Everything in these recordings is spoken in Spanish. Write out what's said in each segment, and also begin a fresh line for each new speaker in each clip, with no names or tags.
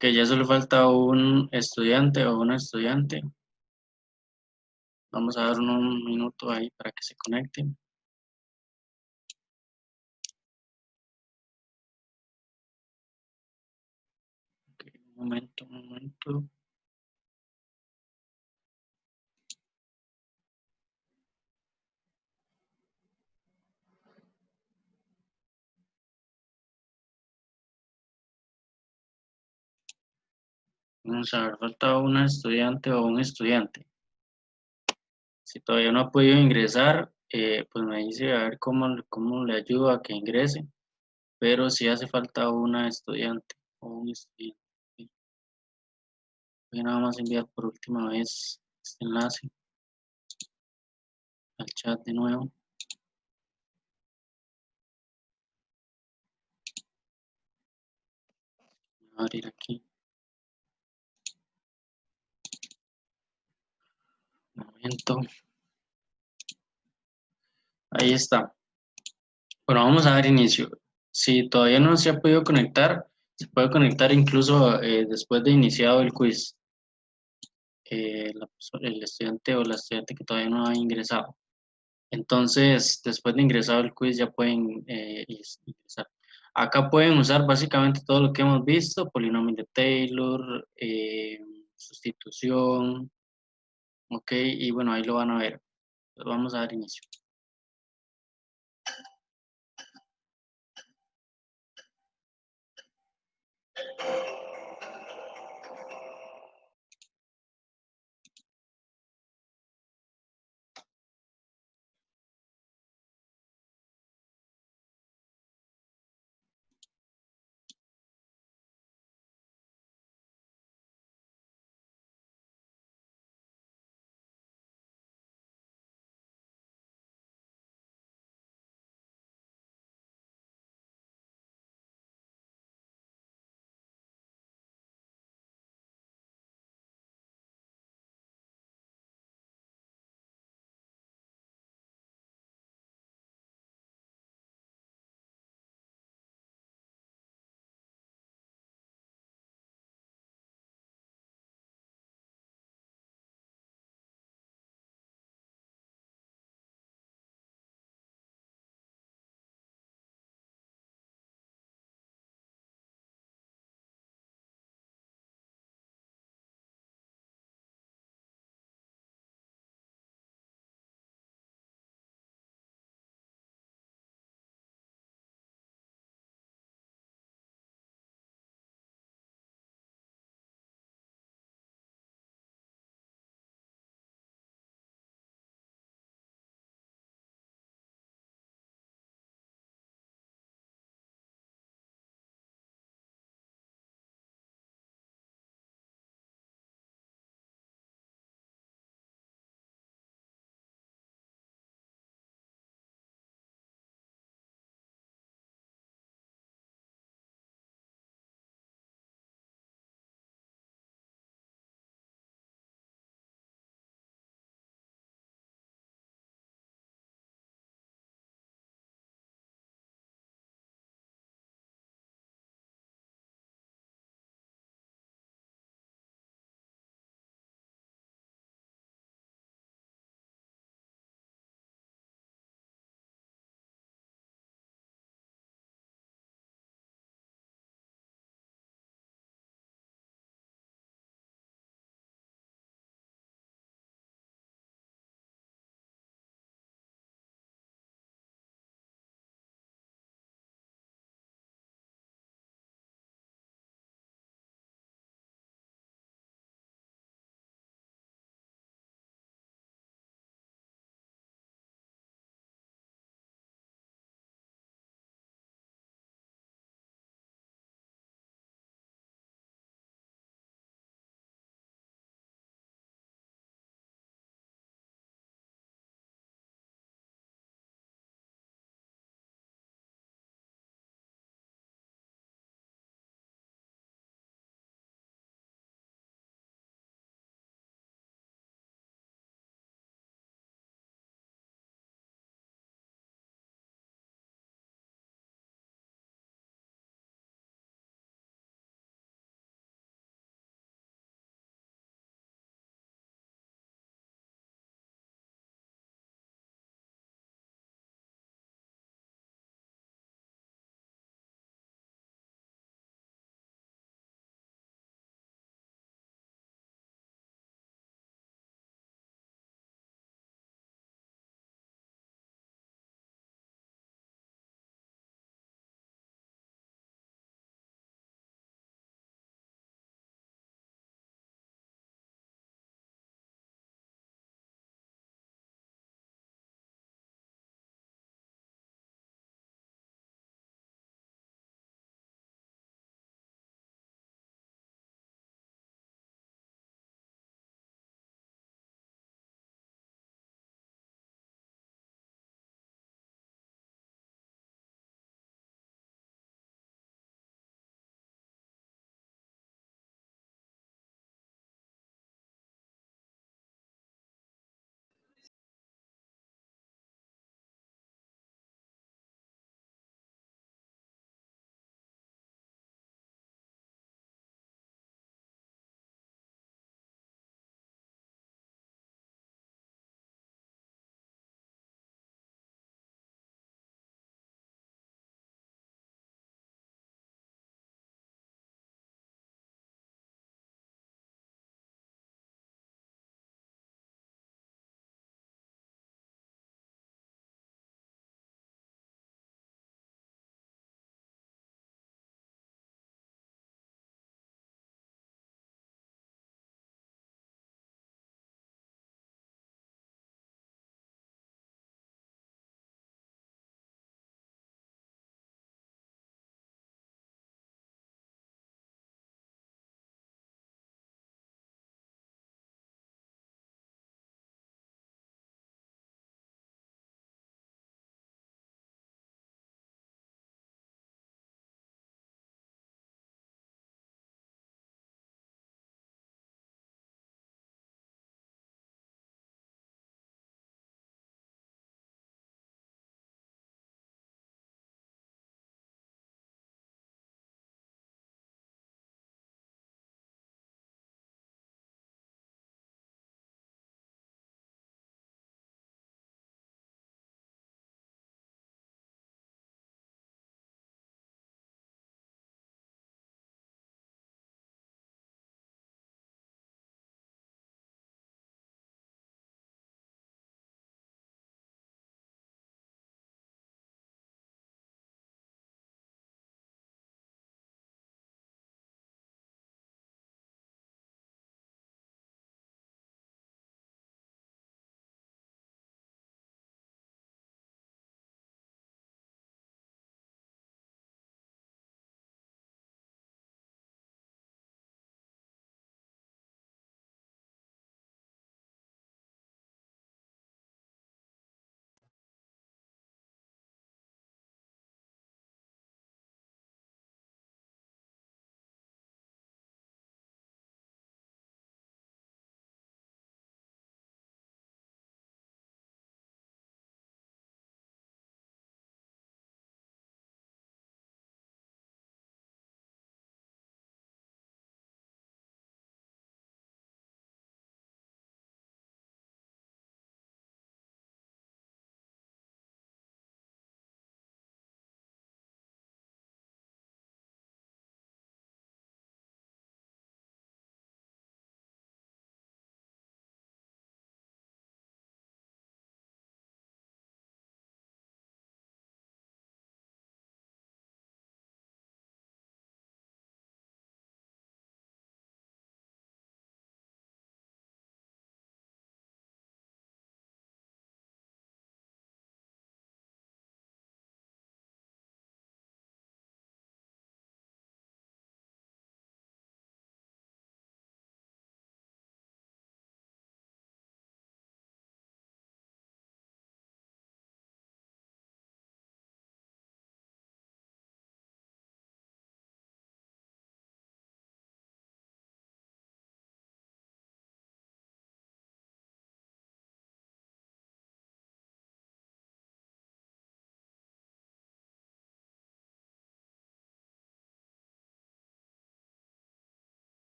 Que ya solo falta un estudiante o una estudiante. Vamos a dar un minuto ahí para que se conecten. Ok, un momento, un momento. Vamos a ver, falta una estudiante o un estudiante. Si todavía no ha podido ingresar, pues me dice a ver cómo le ayudo a que ingrese. Pero si hace falta una estudiante o un estudiante. Voy a nada más enviar por última vez este enlace al chat de nuevo. Voy a abrir aquí. Un momento. Ahí está. Bueno, vamos a dar inicio. Si todavía no se ha podido conectar, se puede conectar incluso después de iniciado el quiz. El estudiante o la estudiante que todavía no ha ingresado. Entonces, después de ingresado el quiz ya pueden ingresar. Acá pueden usar básicamente todo lo que hemos visto, polinomios de Taylor, sustitución, ok, y bueno, ahí lo van a ver. Vamos a dar inicio.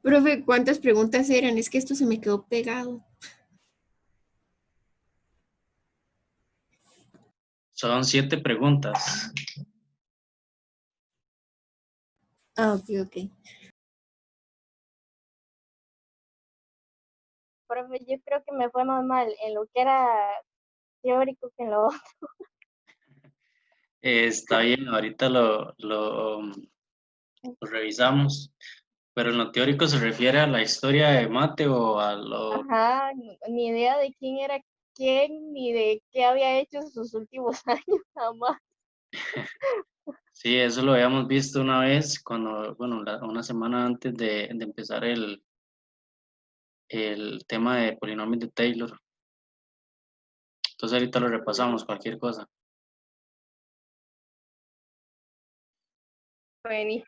Profe, ¿cuántas preguntas eran? Es que esto se me quedó pegado.
Son 7 preguntas.
Ah, ok, ok.
Profe, yo creo que me fue más mal en lo que era teórico que en lo otro.
Está bien, ahorita lo revisamos. Pero en lo teórico se refiere a la historia de mate o a lo...
Ajá, ni idea de quién era quién, ni de qué había hecho sus últimos años, jamás.
Sí, eso lo habíamos visto una vez cuando, bueno, una semana antes de empezar el tema de polinomios de Taylor. Entonces ahorita lo repasamos, cualquier cosa.
Bueno,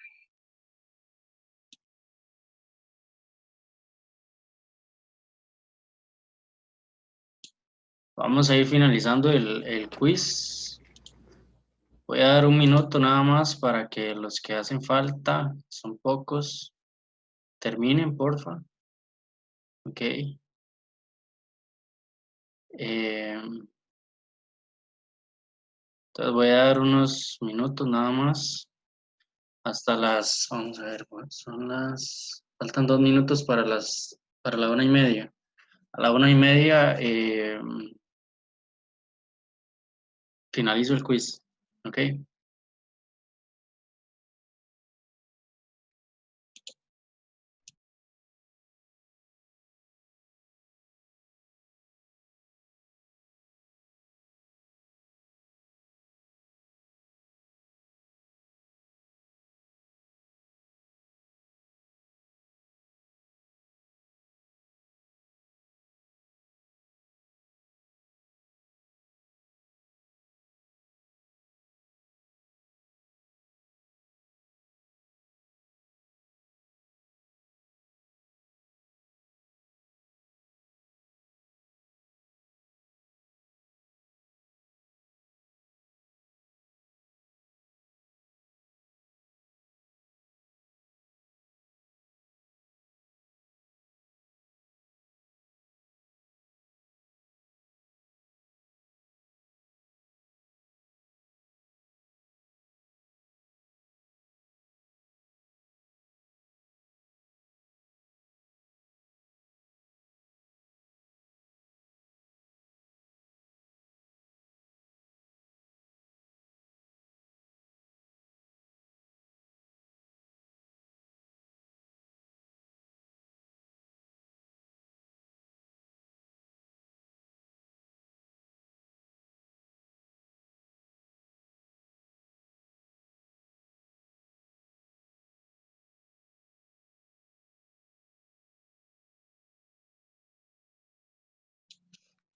Vamos a ir finalizando el quiz. Voy a dar un minuto nada más para que los que hacen falta, son pocos, terminen, porfa. Ok. Eh, entonces voy a dar unos minutos nada más. Hasta las, vamos a ver, son las, faltan 2 minutos para la 1:30. A la 1:30 finalizo el quiz. Ok.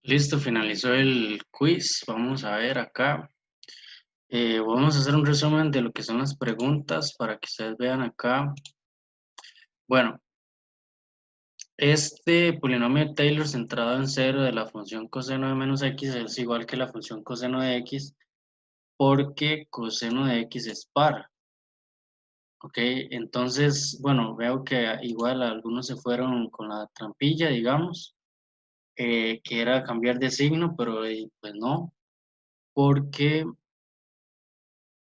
Listo, finalizó el quiz. Vamos a ver acá. Vamos a hacer un resumen de lo que son las preguntas para que ustedes vean acá. Bueno, este polinomio de Taylor centrado en cero de la función coseno de menos x es igual que la función coseno de x porque coseno de x es par. Ok, entonces, bueno, veo que igual algunos se fueron con la trampilla, digamos, que era cambiar de signo, pero pues no, porque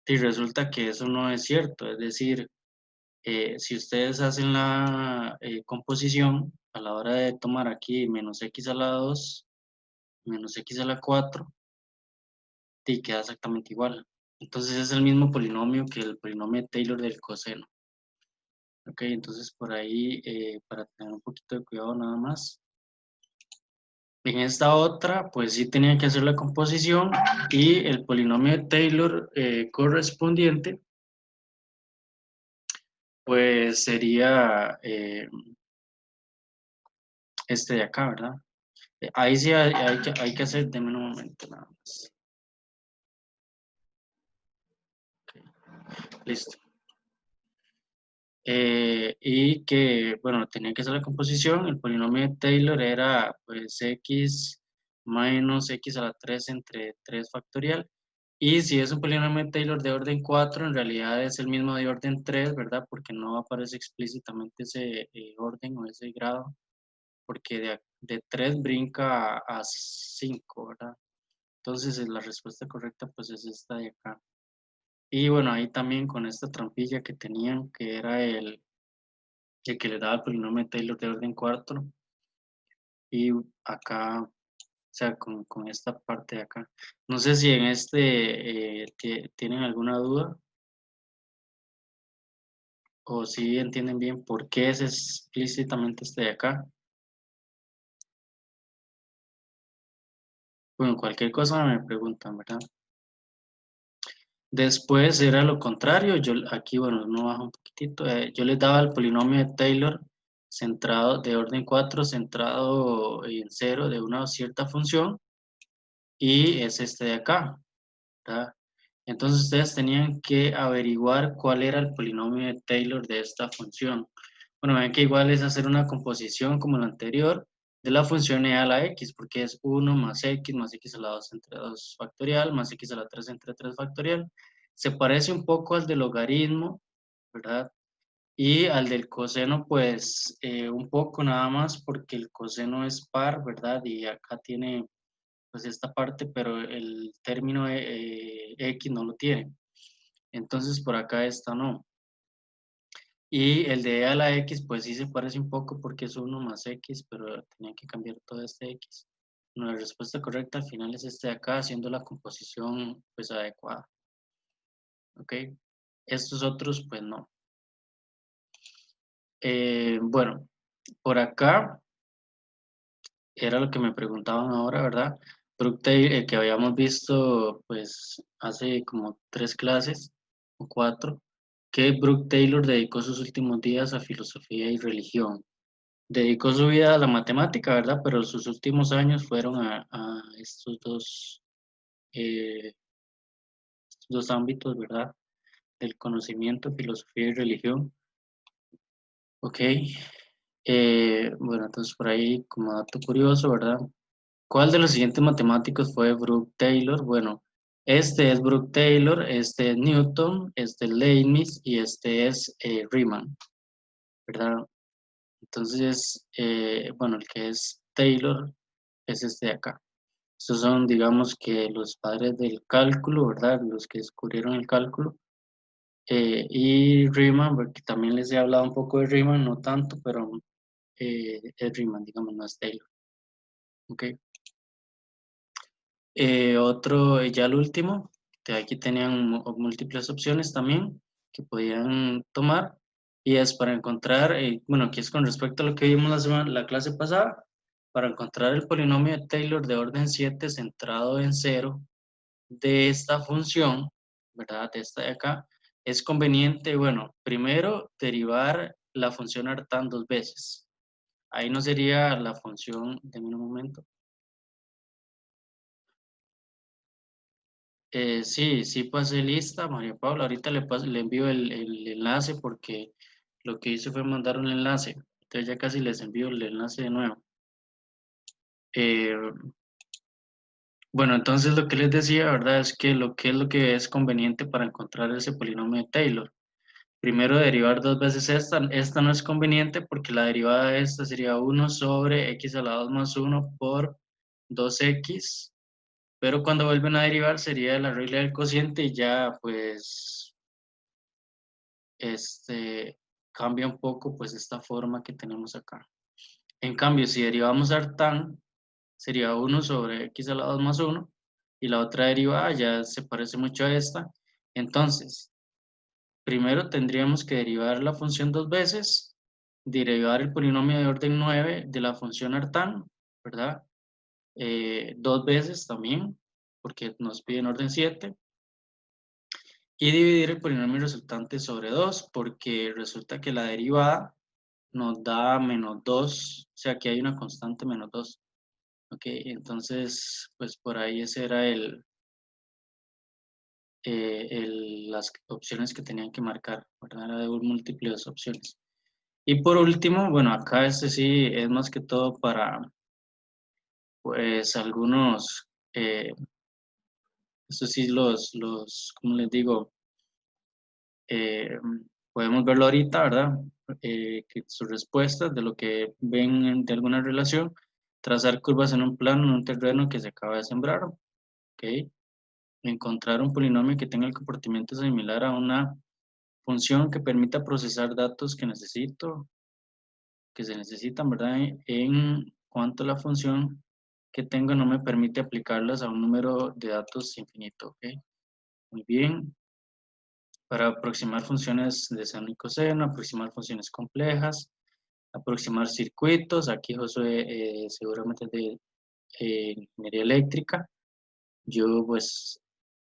si resulta que eso no es cierto, es decir, si ustedes hacen la composición a la hora de tomar aquí menos x a la 2 menos x a la 4 y queda exactamente igual. Entonces es el mismo polinomio que el polinomio de Taylor del coseno. Ok, entonces por ahí, para tener un poquito de cuidado nada más. En esta otra, pues sí tenía que hacer la composición y el polinomio de Taylor correspondiente, pues sería este de acá, ¿verdad? Ahí sí hay que hacer, denme un momento nada más. Listo. Y que, bueno, tenía que hacer la composición. El polinomio de Taylor era, pues, x menos x a la 3 entre 3 factorial. Y si es un polinomio de Taylor de orden 4, en realidad es el mismo de orden 3, ¿verdad? Porque no aparece explícitamente ese orden o ese grado, porque de 3 brinca a 5, ¿verdad? Entonces la respuesta correcta pues es esta de acá. Y bueno, ahí también con esta trampilla que tenían, que era el que le daba el polinomio de Taylor de orden 4. Y acá, o sea, con esta parte de acá. No sé si en este tienen alguna duda o si entienden bien por qué es explícitamente este de acá. Bueno, cualquier cosa me preguntan, ¿verdad? Después era lo contrario, yo aquí, bueno, no bajo un poquitito, yo les daba el polinomio de Taylor centrado de orden 4, centrado en 0 de una cierta función, y es este de acá, ¿verdad? Entonces ustedes tenían que averiguar cuál era el polinomio de Taylor de esta función. Bueno, ven que igual es hacer una composición como la anterior de la función e a la x, porque es 1 más x a la 2 entre 2 factorial, más x a la 3 entre 3 factorial. Se parece un poco al del logaritmo, ¿verdad? Y al del coseno, pues un poco nada más, porque el coseno es par, ¿verdad? Y acá tiene pues esta parte, pero el término x no lo tiene. Entonces por acá esta no. Y el de e a la x, pues sí se parece un poco porque es 1 más x, pero tenía que cambiar todo este x. La respuesta correcta al final es este de acá, haciendo la composición pues adecuada. ¿Ok? Estos otros, pues no. Bueno, por acá era lo que me preguntaban ahora, ¿verdad? Brooke que habíamos visto pues hace como 3 clases o 4, que Brooke Taylor dedicó sus últimos días a filosofía y religión. Dedicó su vida a la matemática, ¿verdad? Pero sus últimos años fueron a eh, estos dos ámbitos, ¿verdad? Del conocimiento, filosofía y religión. Ok. Bueno, entonces por ahí, como dato curioso, ¿verdad? ¿Cuál de los siguientes matemáticos fue Brooke Taylor? Bueno, este es Brooke Taylor, este es Newton, este es Leibniz y este es Riemann, ¿verdad? Entonces, bueno, el que es Taylor es este de acá. Estos son, digamos, que los padres del cálculo, ¿verdad? Los que descubrieron el cálculo. Y Riemann, porque también les he hablado un poco de Riemann, no tanto, pero es Riemann, digamos, no es Taylor. ¿Ok? Ya el último, aquí tenían múltiples opciones también que podían tomar. Y es para encontrar, bueno, aquí es con respecto a lo que vimos la clase pasada, para encontrar el polinomio de Taylor de orden 7 centrado en 0 de esta función, ¿verdad? De esta de acá, es conveniente, bueno, primero derivar la función artan 2 veces. Ahí no sería la función, de un momento. Sí, sí pasé lista, María Paula. Ahorita le envío el enlace porque lo que hice fue mandar un enlace. Entonces ya casi les envío el enlace de nuevo. Eh, bueno, entonces lo que les decía, ¿verdad? Es que lo que es conveniente para encontrar ese polinomio de Taylor. Primero derivar 2 veces esta. Esta no es conveniente porque la derivada de esta sería 1 sobre x a la 2 más 1 por 2x. Pero cuando vuelven a derivar sería la regla del cociente y ya pues cambia un poco pues esta forma que tenemos acá. En cambio, si derivamos artan, sería 1 sobre x a la 2 más 1 y la otra derivada ya se parece mucho a esta. Entonces, primero tendríamos que derivar la función 2 veces, derivar el polinomio de orden 9 de la función artan, ¿verdad? 2 veces también, porque nos piden orden 7. Y dividir el polinomio resultante sobre 2, porque resulta que la derivada nos da menos 2, o sea que hay una constante menos 2. Ok, entonces, pues por ahí ese era las opciones que tenían que marcar, ¿verdad? Era de múltiples opciones. Y por último, bueno, acá este sí es más que todo para, pues, algunos Eso sí, ¿cómo les digo? Podemos verlo ahorita, ¿verdad? Que sus respuestas de lo que ven de alguna relación, trazar curvas en un plano, en un terreno que se acaba de sembrar, ¿ok? Encontrar un polinomio que tenga el comportamiento similar a una función que permita procesar datos que se necesitan, ¿verdad? En cuanto a la función que tengo no me permite aplicarlas a un número de datos infinito, ¿ok? Muy bien. Para aproximar funciones de seno y coseno, aproximar funciones complejas, aproximar circuitos. Aquí Josué seguramente es de ingeniería eléctrica. Yo pues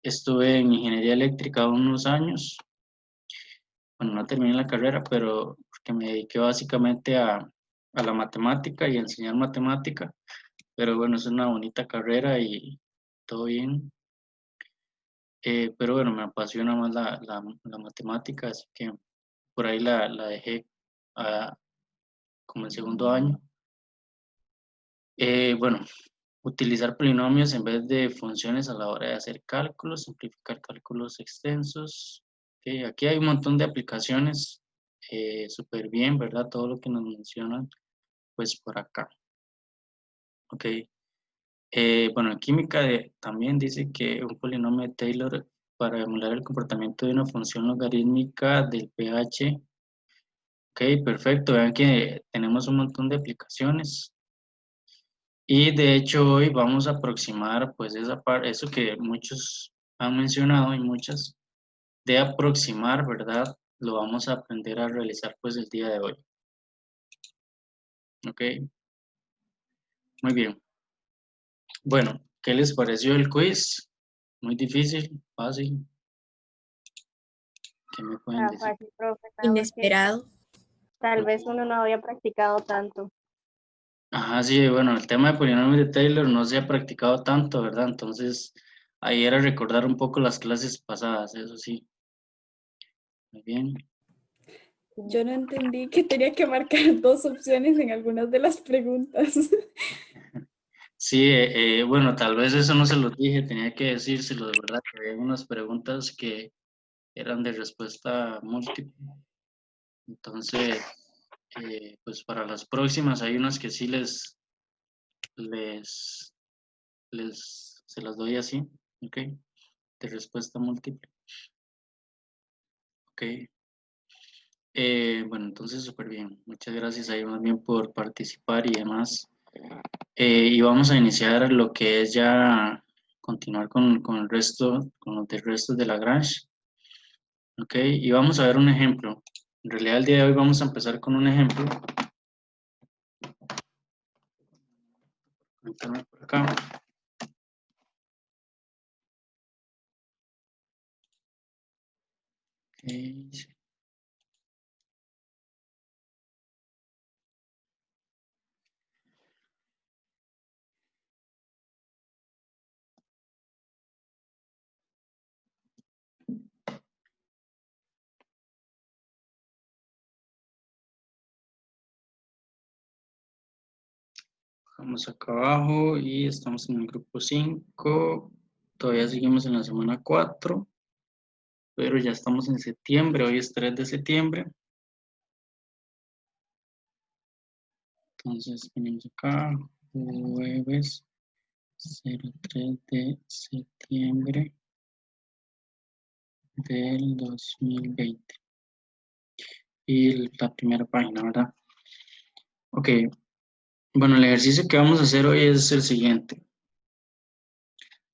estuve en ingeniería eléctrica unos años. Bueno, no terminé la carrera, pero porque me dediqué básicamente a la matemática y a enseñar matemática. Pero bueno, es una bonita carrera y todo bien. Pero bueno, me apasiona más la matemática, así que por ahí la dejé como en segundo año. Bueno, utilizar polinomios en vez de funciones a la hora de hacer cálculos, simplificar cálculos extensos. Aquí hay un montón de aplicaciones, súper bien, ¿verdad? Todo lo que nos mencionan, pues por acá. Ok. Bueno, en química también dice que un polinomio de Taylor para emular el comportamiento de una función logarítmica del pH. Ok, perfecto. Vean que tenemos un montón de aplicaciones. Y de hecho hoy vamos a aproximar pues eso que muchos han mencionado y muchas, de aproximar, ¿verdad? Lo vamos a aprender a realizar pues el día de hoy. Ok, muy bien. Bueno, ¿qué les pareció el quiz? Muy difícil, fácil. ¿Qué me pueden decir?
Fácil, profe, nada más que
Inesperado.
tal vez uno no había practicado tanto.
Ajá, sí, bueno, el tema de polinomios de Taylor no se ha practicado tanto, ¿verdad? Entonces, ahí era recordar un poco las clases pasadas, eso sí. Muy bien.
Yo no entendí que tenía que marcar dos opciones en algunas de las preguntas.
Sí, bueno, tal vez eso no se los dije, tenía que decírselo, de verdad, que había unas preguntas que eran de respuesta múltiple. Entonces, pues para las próximas hay unas que sí les, se las doy así, ¿ok? De respuesta múltiple, ¿ok? Bueno, entonces súper bien. Muchas gracias ahí más bien por participar y demás. Y vamos a iniciar lo que es ya continuar con el resto, con los del resto de Lagrange. Ok, y vamos a ver un ejemplo. En realidad el día de hoy vamos a empezar con un ejemplo. Conectarme por acá. Ok. Vamos acá abajo y estamos en el grupo 5. Todavía seguimos en la semana 4, pero ya estamos en septiembre. Hoy es 3 de septiembre. Entonces venimos acá, jueves 03 de septiembre del 2020. Y la primera página, ¿verdad? Ok, bueno, el ejercicio que vamos a hacer hoy es el siguiente.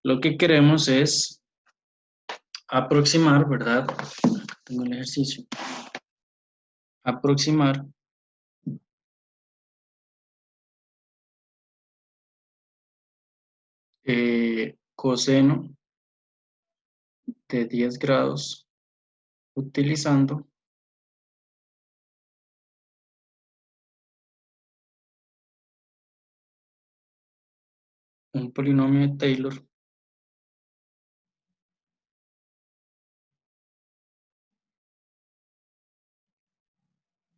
Lo que queremos es aproximar, ¿verdad? Acá tengo el ejercicio. Aproximar coseno de 10 grados utilizando un polinomio de Taylor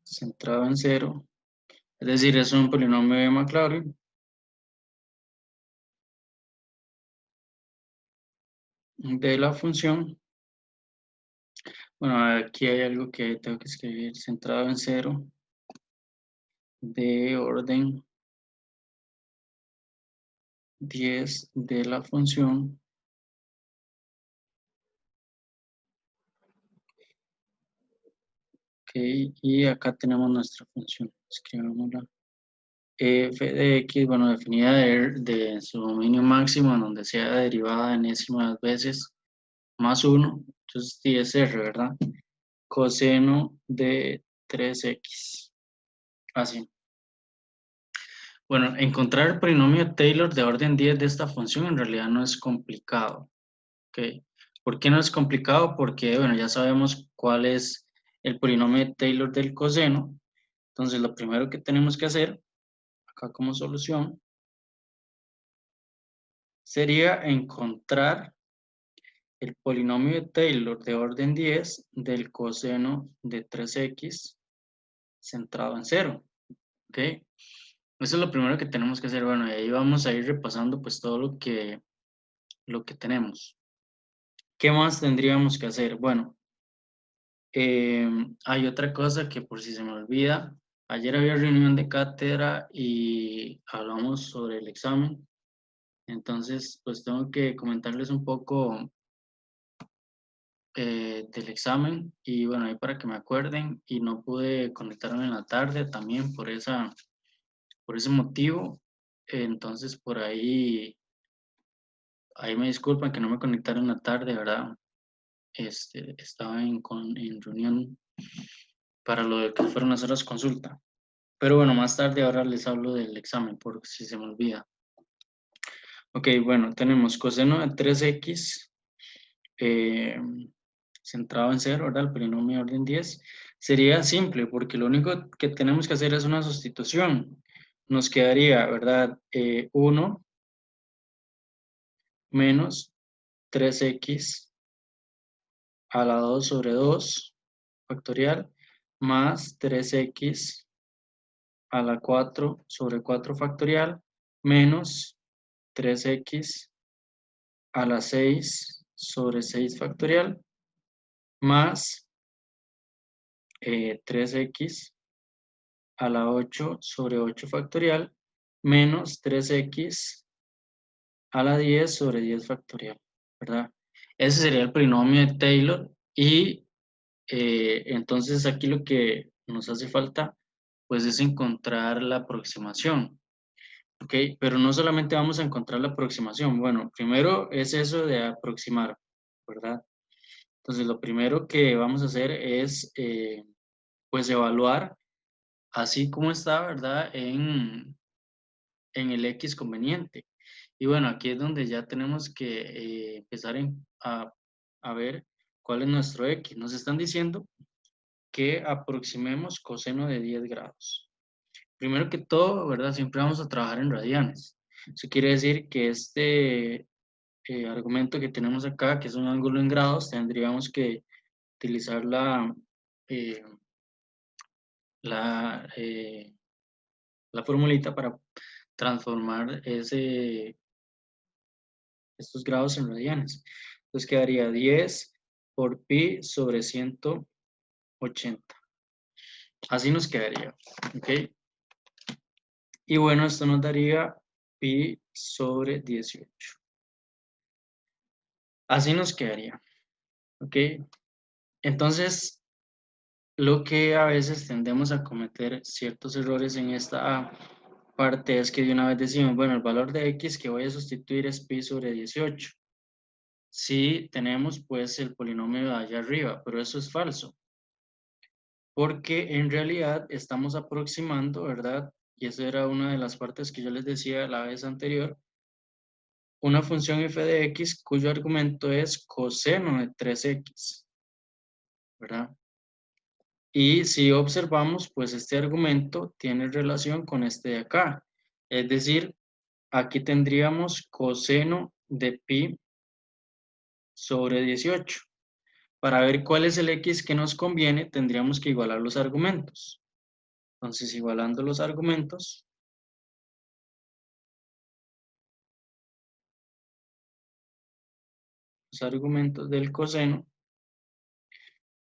centrado en 0, es decir, es un polinomio de Maclaurin de la función. Bueno, aquí hay algo que tengo que escribir, centrado en 0, de orden 10 de la función. Ok, y acá tenemos nuestra función. Escribámosla. F de x, bueno, definida de su dominio máximo, en donde sea derivada enésimas veces más 1. Entonces, sí es R, ¿verdad? Coseno de 3x. Así. Bueno, encontrar el polinomio Taylor de orden 10 de esta función en realidad no es complicado. ¿Ok? ¿Por qué no es complicado? Porque, bueno, ya sabemos cuál es el polinomio Taylor del coseno. Entonces, lo primero que tenemos que hacer, acá como solución, sería encontrar el polinomio de Taylor de orden 10 del coseno de 3x centrado en 0. ¿Ok? Eso es lo primero que tenemos que hacer. Bueno, y ahí vamos a ir repasando pues todo lo que tenemos. ¿Qué más tendríamos que hacer? Bueno, hay otra cosa que por si se me olvida. Ayer había reunión de cátedra y hablamos sobre el examen. Entonces, pues tengo que comentarles un poco del examen y bueno, ahí para que me acuerden, y no pude conectarme en la tarde también por ese motivo. Entonces, por ahí me disculpan que no me conectaron en la tarde, ¿verdad? Estaba en reunión para lo de que fueron las horas consulta. Pero bueno, más tarde ahora les hablo del examen, por si se me olvida. Ok, bueno, tenemos coseno de 3x centrado en 0, ¿verdad? El polinomio de orden 10. Sería simple, porque lo único que tenemos que hacer es una sustitución. Nos quedaría, ¿verdad? 1 menos 3x a la 2 sobre 2 factorial más 3x a la 4 sobre 4 factorial menos 3x a la 6 sobre 6 factorial más 3x a la 8 sobre 8 factorial menos 3x a la 10 sobre 10 factorial, ¿verdad? Ese sería el polinomio de Taylor y entonces aquí lo que nos hace falta pues es encontrar la aproximación, ¿ok? Pero no solamente vamos a encontrar la aproximación, bueno, primero es eso de aproximar, ¿verdad? Entonces lo primero que vamos a hacer es pues evaluar así como está, ¿verdad? En el X conveniente. Y bueno, aquí es donde ya tenemos que empezar a ver cuál es nuestro X. Nos están diciendo que aproximemos coseno de 10 grados. Primero que todo, ¿verdad? Siempre vamos a trabajar en radianes. Eso quiere decir que este argumento que tenemos acá, que es un ángulo en grados, tendríamos que utilizar eh, la, eh, la formulita para transformar estos grados en radianes. Entonces quedaría 10 por pi sobre 180. Así nos quedaría, ¿ok? Y bueno, esto nos daría pi sobre 18. Así nos quedaría, ¿ok? Entonces, lo que a veces tendemos a cometer ciertos errores en esta parte es que de una vez decimos, bueno, el valor de x que voy a sustituir es pi sobre 18. Sí, tenemos pues el polinomio de allá arriba, pero eso es falso, porque en realidad estamos aproximando, ¿verdad? Y esa era una de las partes que yo les decía la vez anterior, una función f de x cuyo argumento es coseno de 3x, ¿verdad? Y si observamos, pues este argumento tiene relación con este de acá. Es decir, aquí tendríamos coseno de pi sobre 18. Para ver cuál es el x que nos conviene, tendríamos que igualar los argumentos. Entonces, igualando los argumentos, los argumentos del coseno,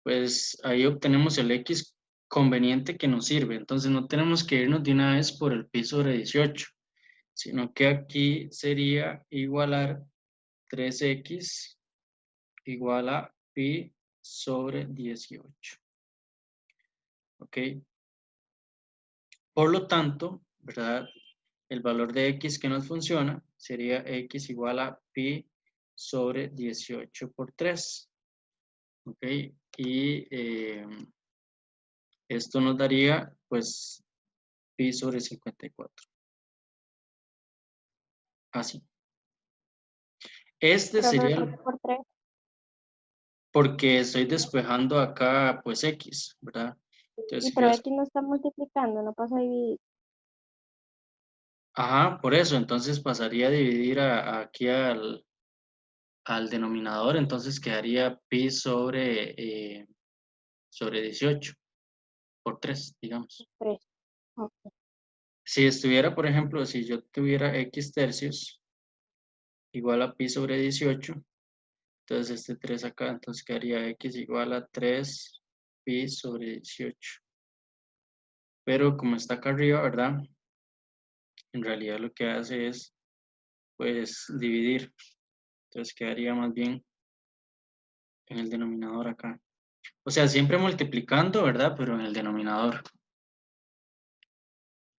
pues ahí obtenemos el x conveniente que nos sirve. Entonces no tenemos que irnos de una vez por el pi sobre 18, sino que aquí sería igualar 3x igual a pi sobre 18. ¿Ok? Por lo tanto, ¿verdad? El valor de x que nos funciona sería x igual a pi sobre 18 por 3. ¿Ok? Y esto nos daría, pues, pi sobre 54. Así. Este sería
Profe, por 3.
porque estoy despejando acá, pues, x, ¿verdad? Entonces,
Y
si
pero
fijas-
aquí no está multiplicando, no pasa a dividir.
ajá, por eso, entonces pasaría a dividir aquí al denominador, entonces quedaría pi sobre 18 por 3, digamos.
3. Ok.
Si estuviera, por ejemplo, si yo tuviera x tercios igual a pi sobre 18, entonces este 3 acá, entonces quedaría x igual a 3 pi sobre 18. Pero como está acá arriba, ¿verdad? En realidad lo que hace es, pues, dividir. Entonces quedaría más bien en el denominador acá. O sea, siempre multiplicando, ¿verdad? Pero en el denominador.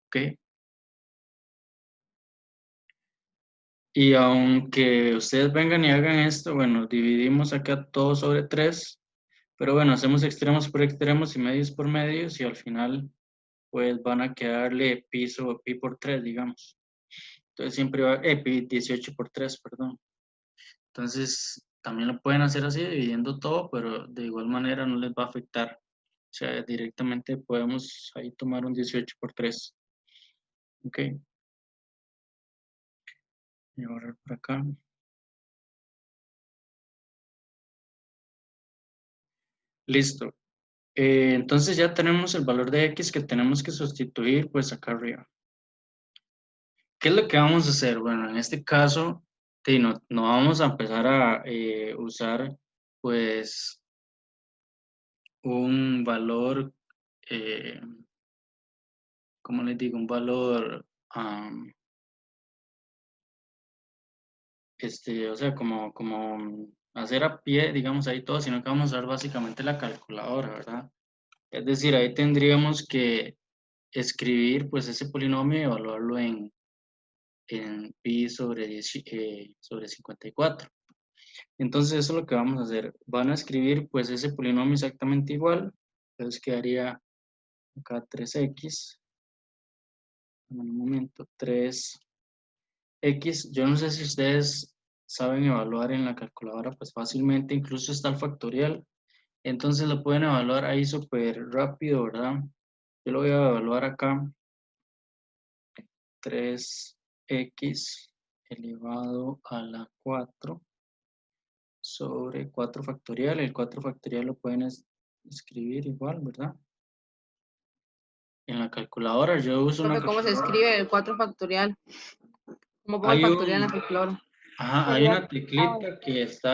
¿Ok? Y aunque ustedes vengan y hagan esto, bueno, dividimos acá todo sobre 3, pero bueno, hacemos extremos por extremos y medios por medios y al final pues van a quedarle pi por 3, digamos. Entonces siempre va, pi 18 por 3, perdón. Entonces también lo pueden hacer así, dividiendo todo, pero de igual manera no les va a afectar. O sea, directamente podemos ahí tomar un 18 por 3. Ok. Y ahora por acá. Listo. Entonces ya tenemos el valor de x que tenemos que sustituir pues acá arriba. ¿Qué es lo que vamos a hacer? Bueno, en este caso sí, no vamos a empezar a usar pues un valor, eh, ¿cómo les digo? Un valor, o sea, como hacer a pie, digamos ahí todo, sino que vamos a usar básicamente la calculadora, ¿verdad? Es decir, ahí tendríamos que escribir pues ese polinomio y evaluarlo en pi sobre 54. Entonces eso es lo que vamos a hacer. Van a escribir pues ese polinomio exactamente igual. Entonces quedaría acá 3x. En un momento, 3x. Yo no sé si ustedes saben evaluar en la calculadora pues fácilmente. Incluso está el factorial. Entonces lo pueden evaluar ahí súper rápido, ¿verdad? Yo lo voy a evaluar acá. 3x elevado a la 4 sobre 4 factorial. El 4 factorial lo pueden escribir igual, ¿verdad? En la calculadora, yo uso una
Profe, ¿cómo se
calculadora.
escribe el 4 factorial? ¿Cómo pongo el
Hay
factorial en la
un,
calculadora?
ajá, hay
Sería,
una teclita que está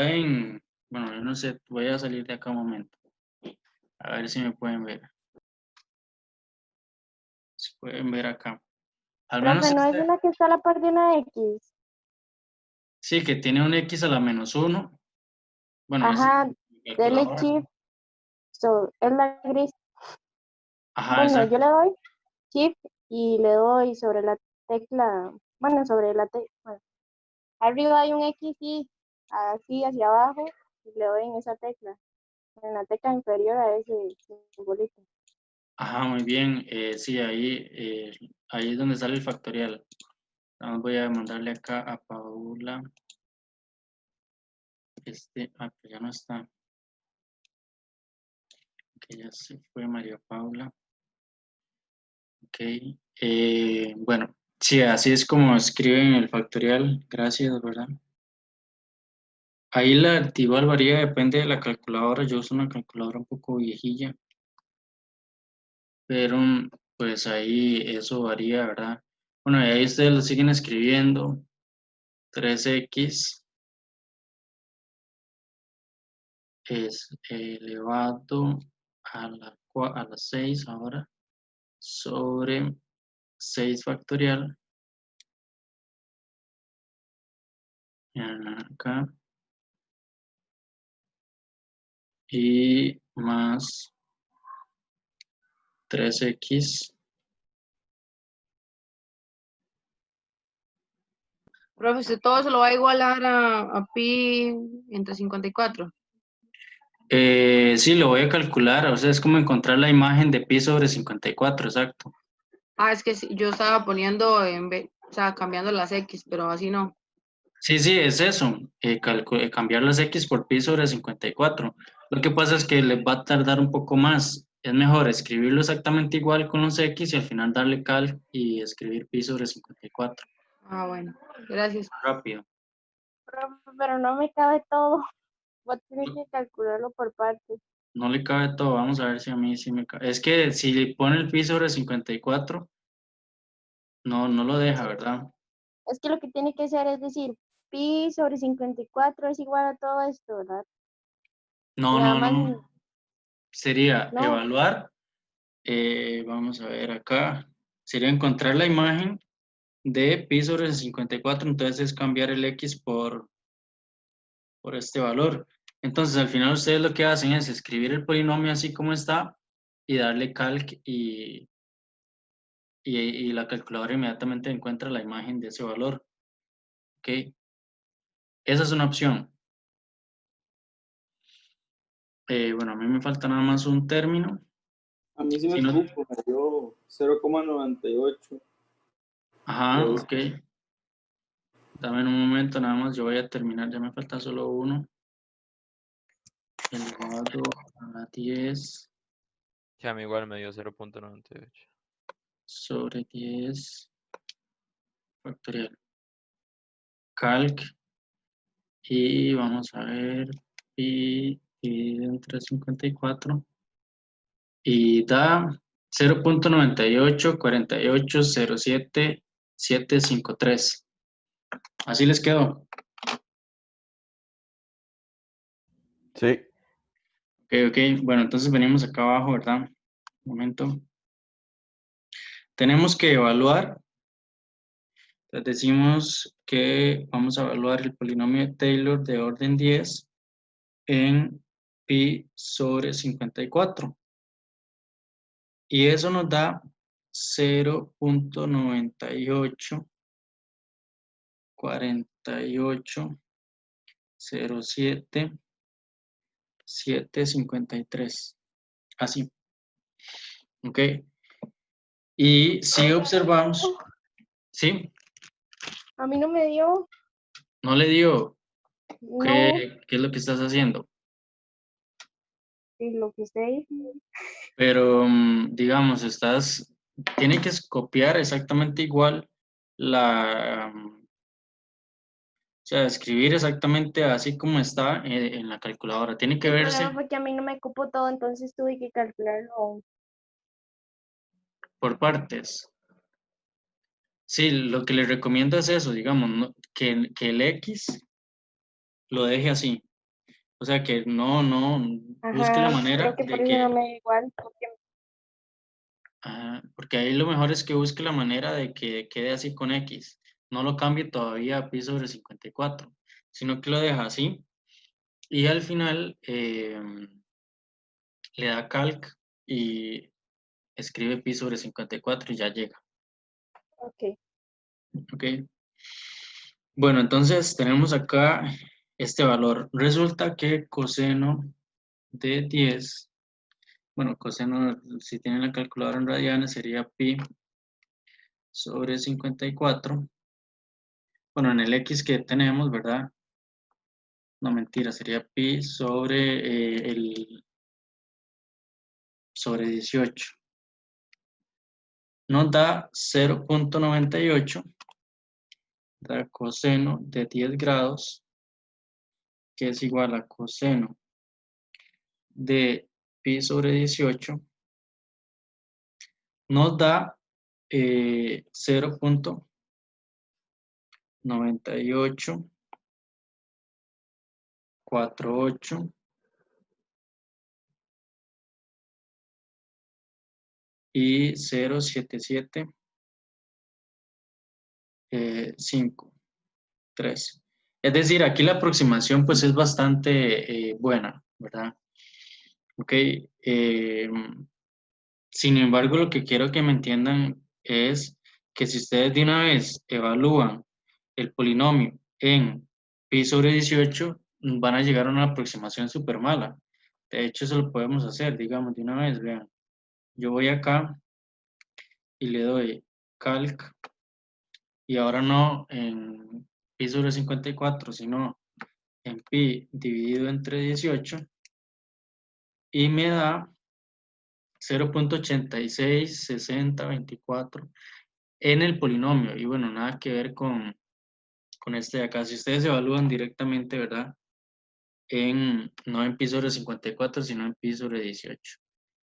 bueno, yo no sé, voy a salir de acá un momento. A ver si me pueden ver. Si pueden ver acá. Al menos
profe, no es una que está a la par de una X.
sí, que tiene un x a la -1. Bueno, esa es
Ajá,
mi
dele
calculadora.
shift, es la gris.
Ajá,
Bueno, yo
exacto.
le doy shift y le doy sobre la tecla, bueno, sobre la tecla. Bueno, arriba hay un X y así hacia abajo y le doy en esa tecla, en la tecla inferior a ese simbolito.
Ajá, muy bien. Sí, ahí es donde sale el factorial. Nada más voy a mandarle acá a Paula. Pues ya no está. Que ya se fue María Paula. Ok. Bueno, sí, así es como escriben el factorial. Gracias, ¿verdad? Ahí igual varía, depende de la calculadora. Yo uso una calculadora un poco viejilla. Pero pues ahí eso varía, ¿verdad? Bueno, y ahí ustedes lo siguen escribiendo. 3x es elevado a la 6 ahora sobre 6 factorial acá y más 3x.
Profe, usted todo eso lo va a igualar a pi entre 54.
Sí, lo voy a calcular, o sea, es como encontrar la imagen de pi sobre 54, exacto.
Ah, es que sí, yo estaba poniendo o sea, cambiando las x, pero así no.
Sí, sí, es eso, cambiar las x por pi sobre 54. Lo que pasa es que les va a tardar un poco más. Es mejor escribirlo exactamente igual con los x y al final darle calc y escribir pi sobre 54.
Ah, bueno, gracias.
Rápido.
Profe, pero no me cabe todo. Voy a tener que calcularlo por partes.
No le cabe todo, vamos a ver si a mí sí me cabe. Es que si le pone el pi sobre 54, no lo deja, ¿verdad?
Es que lo que tiene que hacer es decir, pi sobre 54 es igual a todo esto, ¿verdad?
No,
Y nada
no,
más,
no. Sería
no,
evaluar, vamos a ver acá, sería encontrar la imagen de pi sobre 54, entonces es cambiar el x por este valor. Entonces al final ustedes lo que hacen es escribir el polinomio así como está y darle calc y la calculadora inmediatamente encuentra la imagen de ese valor. ¿Ok? Esa es una opción. Bueno, a mí me falta nada más un término.
A mí sí me
Si no,
cupo, me dio 0,98.
ajá, ok. Dame un momento, nada más, yo voy a terminar, ya me falta solo uno. Elevado a 10
Sí, a mí igual me dio 0.98.
sobre 10 factorial. Calc. Y vamos a ver, pi dividido entre 54 y da 0.984807,753. Así les quedó.
Sí.
Ok, ok. Bueno, entonces venimos acá abajo, ¿verdad? Un momento. Tenemos que evaluar. Entonces decimos que vamos a evaluar el polinomio de Taylor de orden 10 en pi sobre 54. Y eso nos da 0.984807,753. Así. ¿Ok? Y si observamos, ¿sí?
a mí no me dio,
No le dio.
no,
¿Qué es lo que estás haciendo?
es lo que sé.
Pero, digamos, tiene que copiar exactamente igual o sea, escribir exactamente así como está en la calculadora. Tiene que
El
verse
problema fue que a mí no me cupo todo, entonces tuve que calcularlo.
por partes. Sí, lo que le recomiendo es eso, digamos, que el X lo deje así. O sea, que no busque la
Ajá, creo
manera
que por
de
eso no
que,
me dio igual, porque
porque ahí lo mejor es que busque la manera de que quede así con X. No lo cambie todavía a pi sobre 54, sino que lo deja así. Y al final le da calc y escribe pi sobre 54 y ya llega.
ok.
¿Ok? Bueno, entonces tenemos acá este valor. Resulta que coseno de 10, bueno, coseno, si tienen la calculadora en radianes, sería pi sobre 54. Bueno, en el X que tenemos, ¿verdad? No, mentira, sería pi sobre 18. Nos da 0.98, da coseno de 10 grados, que es igual a coseno de pi sobre 18, nos da 0.9848 y 0,7753. Es decir, aquí la aproximación pues es bastante buena, ¿verdad? Ok. Sin embargo, lo que quiero que me entiendan es que si ustedes de una vez evalúan el polinomio en pi sobre 18, van a llegar a una aproximación súper mala. De hecho, eso lo podemos hacer, digamos, de una vez, vean. Yo voy acá y le doy calc, y ahora no en pi sobre 54, sino en pi dividido entre 18, y me da 0,866024 en el polinomio. Y bueno, nada que ver con este de acá. Si ustedes evalúan directamente, ¿verdad? No en pi sobre 54, sino en pi sobre 18.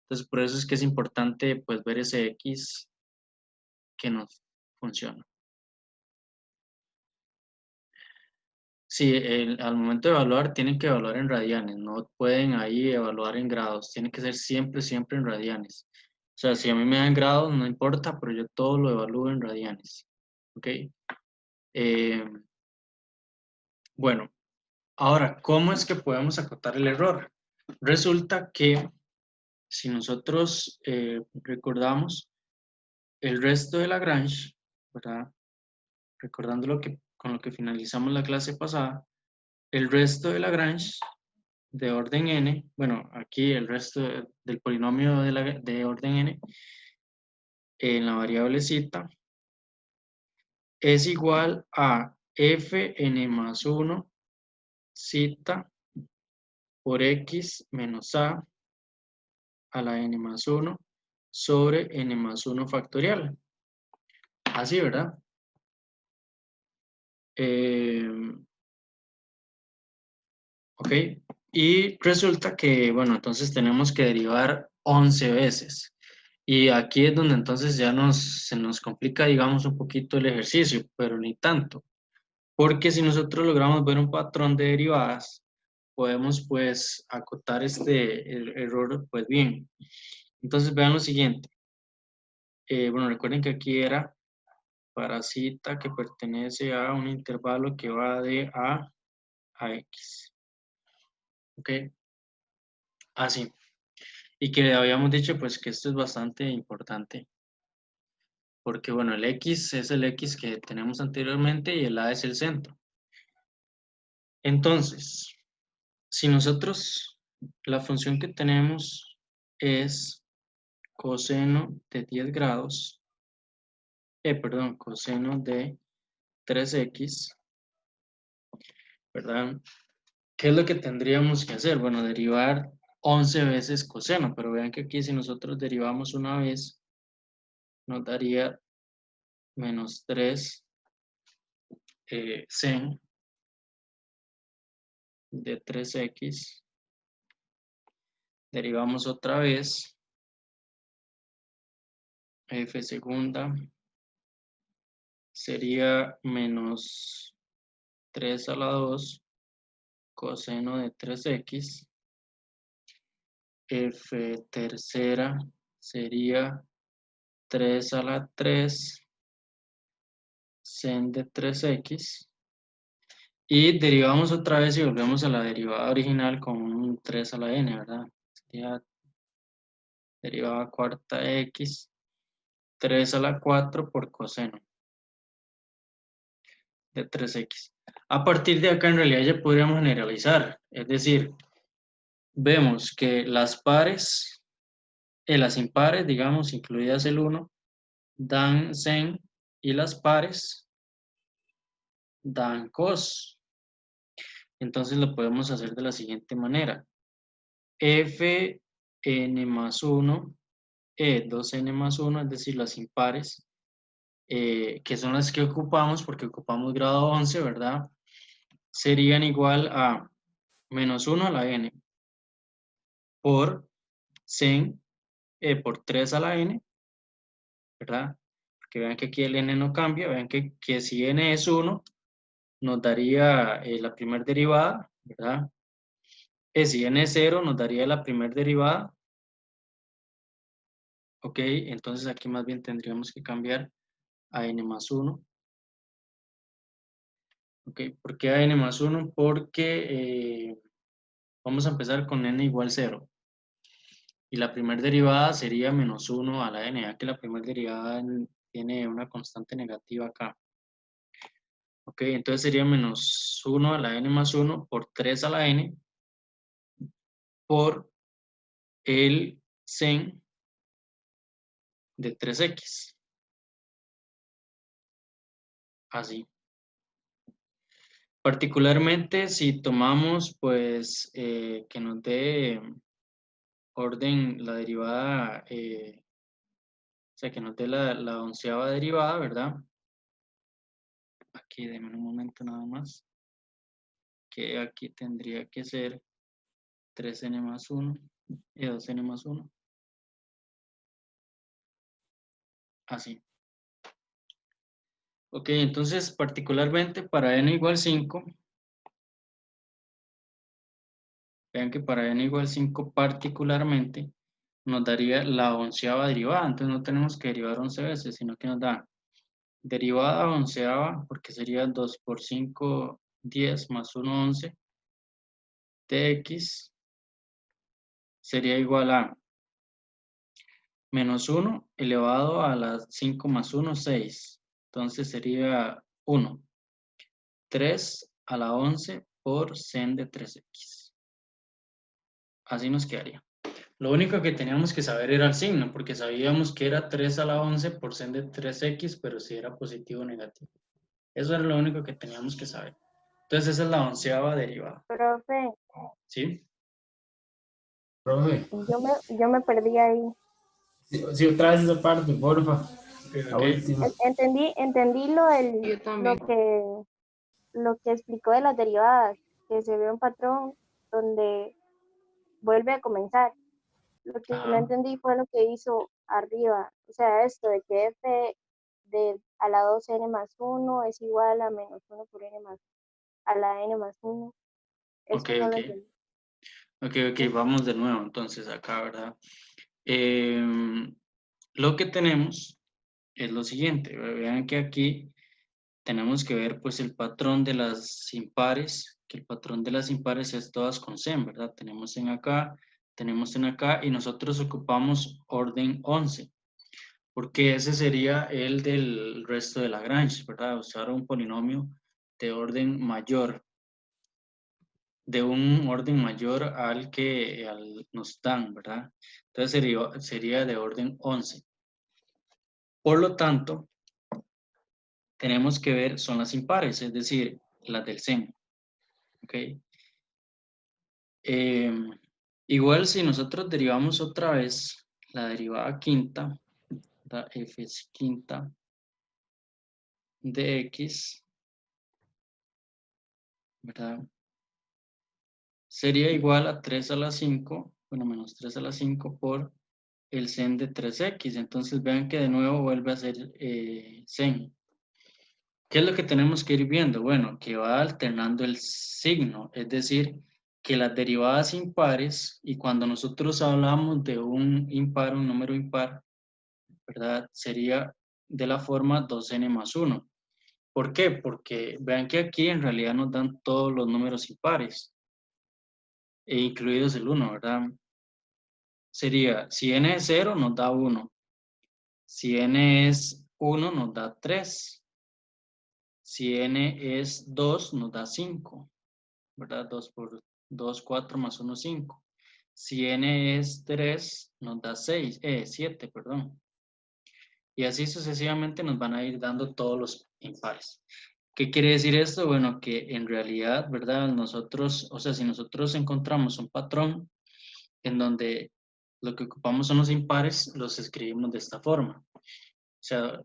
Entonces, por eso es que es importante pues ver ese X que nos funciona. Sí, al momento de evaluar, tienen que evaluar en radianes, no pueden ahí evaluar en grados, tiene que ser siempre, siempre en radianes. O sea, si a mí me dan grados, no importa, pero yo todo lo evalúo en radianes. ¿Ok? Bueno, ahora, ¿cómo es que podemos acotar el error? Resulta que si nosotros recordamos el resto de Lagrange, ¿verdad? Recordando con lo que finalizamos la clase pasada, el resto de Lagrange de orden n, bueno, aquí el resto del polinomio de orden n en la variable zeta es igual a fn más 1 zeta por x menos a la n más 1 sobre n más 1 factorial. Así, ¿verdad? Ok. Y resulta que, bueno, entonces tenemos que derivar 11 veces. Y aquí es donde entonces ya se nos complica, digamos, un poquito el ejercicio, pero ni tanto. Porque si nosotros logramos ver un patrón de derivadas, podemos pues acotar el error pues bien. Entonces vean lo siguiente. Bueno, recuerden que aquí era para zeta que pertenece a un intervalo que va de A a X. ¿Ok? Así. Y que habíamos dicho pues que esto es bastante importante. Porque bueno, el X es el X que tenemos anteriormente y el A es el centro. Entonces, si nosotros, la función que tenemos es coseno de 10 grados, perdón, coseno de 3x, ¿verdad? ¿Qué es lo que tendríamos que hacer? Bueno, derivar 11 veces coseno, pero vean que aquí si nosotros derivamos una vez, nos daría menos 3 sen de 3x. Derivamos otra vez, f segunda sería menos 3 a la 2 coseno de 3x. F tercera sería 3 a la 3 sen de 3x. Y derivamos otra vez y volvemos a la derivada original con un 3 a la n, ¿verdad? Sería derivada cuarta x, 3 a la 4 por coseno de 3x. A partir de acá en realidad ya podríamos generalizar, es decir, vemos que las pares, las impares, digamos, incluidas el 1, dan sen, y las pares dan cos. Entonces lo podemos hacer de la siguiente manera. Fn más 1, 2n más 1, es decir, las impares, que son las que ocupamos porque ocupamos grado 11, ¿verdad? Serían igual a menos 1 a la n por sen por 3 a la n, ¿verdad? Que vean que aquí el n no cambia, vean que si n es 1, nos daría la primera derivada, ¿verdad? Si n es 0, nos daría la primera derivada. Ok, entonces aquí más bien tendríamos que cambiar a n más 1. Ok, ¿por qué a n más 1? Porque vamos a empezar con n igual 0. Y la primera derivada sería menos 1 a la n, ya que la primera derivada tiene una constante negativa acá. Ok, entonces sería menos 1 a la n más 1 por 3 a la n por el sen de 3x. Así. Particularmente si tomamos, pues, que nos dé orden la derivada, o sea, que nos dé la onceava derivada, ¿verdad? Aquí, denme un momento nada más. Que aquí tendría que ser 3n más 1 y 2n más 1. Así. Ok, entonces particularmente para n igual 5, vean que para n igual 5 particularmente nos daría la onceava derivada, entonces no tenemos que derivar 11 veces, sino que nos da derivada onceava, porque sería 2 por 5, 10 más 1, 11, de x sería igual a menos 1 elevado a las 5 más 1, 6. Entonces sería 1. 3 a la 11 por sen de 3x. Así nos quedaría. Lo único que teníamos que saber era el signo, porque sabíamos que era 3 a la 11 por sen de 3x, pero si era positivo o negativo. Eso era lo único que teníamos que saber. Entonces esa es la onceava derivada.
Profe,
¿Sí?
Profe,
yo me perdí ahí.
sí, otra vez esa parte, porfa. La
Ok.
última.
Entendí
Yo también.
lo que explicó de las derivadas, que se ve un patrón donde vuelve a comenzar. Lo que no
Ajá.
entendí fue lo que hizo arriba. O sea, esto de que f a la 2n más 1 es igual a menos 1 por n más a la n más 1.
Ok,
Eso no
ok.
lo entendí.
Ok, vamos de nuevo entonces acá, ¿verdad? Lo que tenemos es lo siguiente. Vean que aquí tenemos que ver pues el patrón de las impares, que el patrón de las impares es todas con sen, ¿verdad? Tenemos en acá, tenemos en acá y nosotros ocupamos orden 11, porque ese sería el del resto de Lagrange, ¿verdad? Usar un polinomio de orden mayor, de un orden mayor al que nos dan, ¿verdad? Entonces sería de orden 11. Por lo tanto, tenemos que ver son las impares, es decir, las del sen. ¿Ok? Igual si nosotros derivamos otra vez la derivada quinta, la f quinta de x, ¿verdad? Sería igual a 3 a la 5, bueno, menos 3 a la 5 por el sen de 3x. Entonces vean que de nuevo vuelve a ser sen. ¿Qué es lo que tenemos que ir viendo? Bueno, que va alternando el signo, es decir, que las derivadas impares, y cuando nosotros hablamos de un impar, un número impar, ¿verdad? Sería de la forma 2n más 1. ¿Por qué? Porque vean que aquí en realidad nos dan todos los números impares, incluidos el 1, ¿verdad? Sería, si n es 0, nos da 1. Si n es 1, nos da 3. Si n es 2, nos da 5, ¿verdad? 2 por 2, 4 más 1, 5. Si n es 3, nos da 7, perdón. Y así sucesivamente nos van a ir dando todos los impares. ¿Qué quiere decir esto? Bueno, que en realidad, ¿verdad? Nosotros, o sea, si nosotros encontramos un patrón en donde lo que ocupamos son los impares, los escribimos de esta forma. O sea,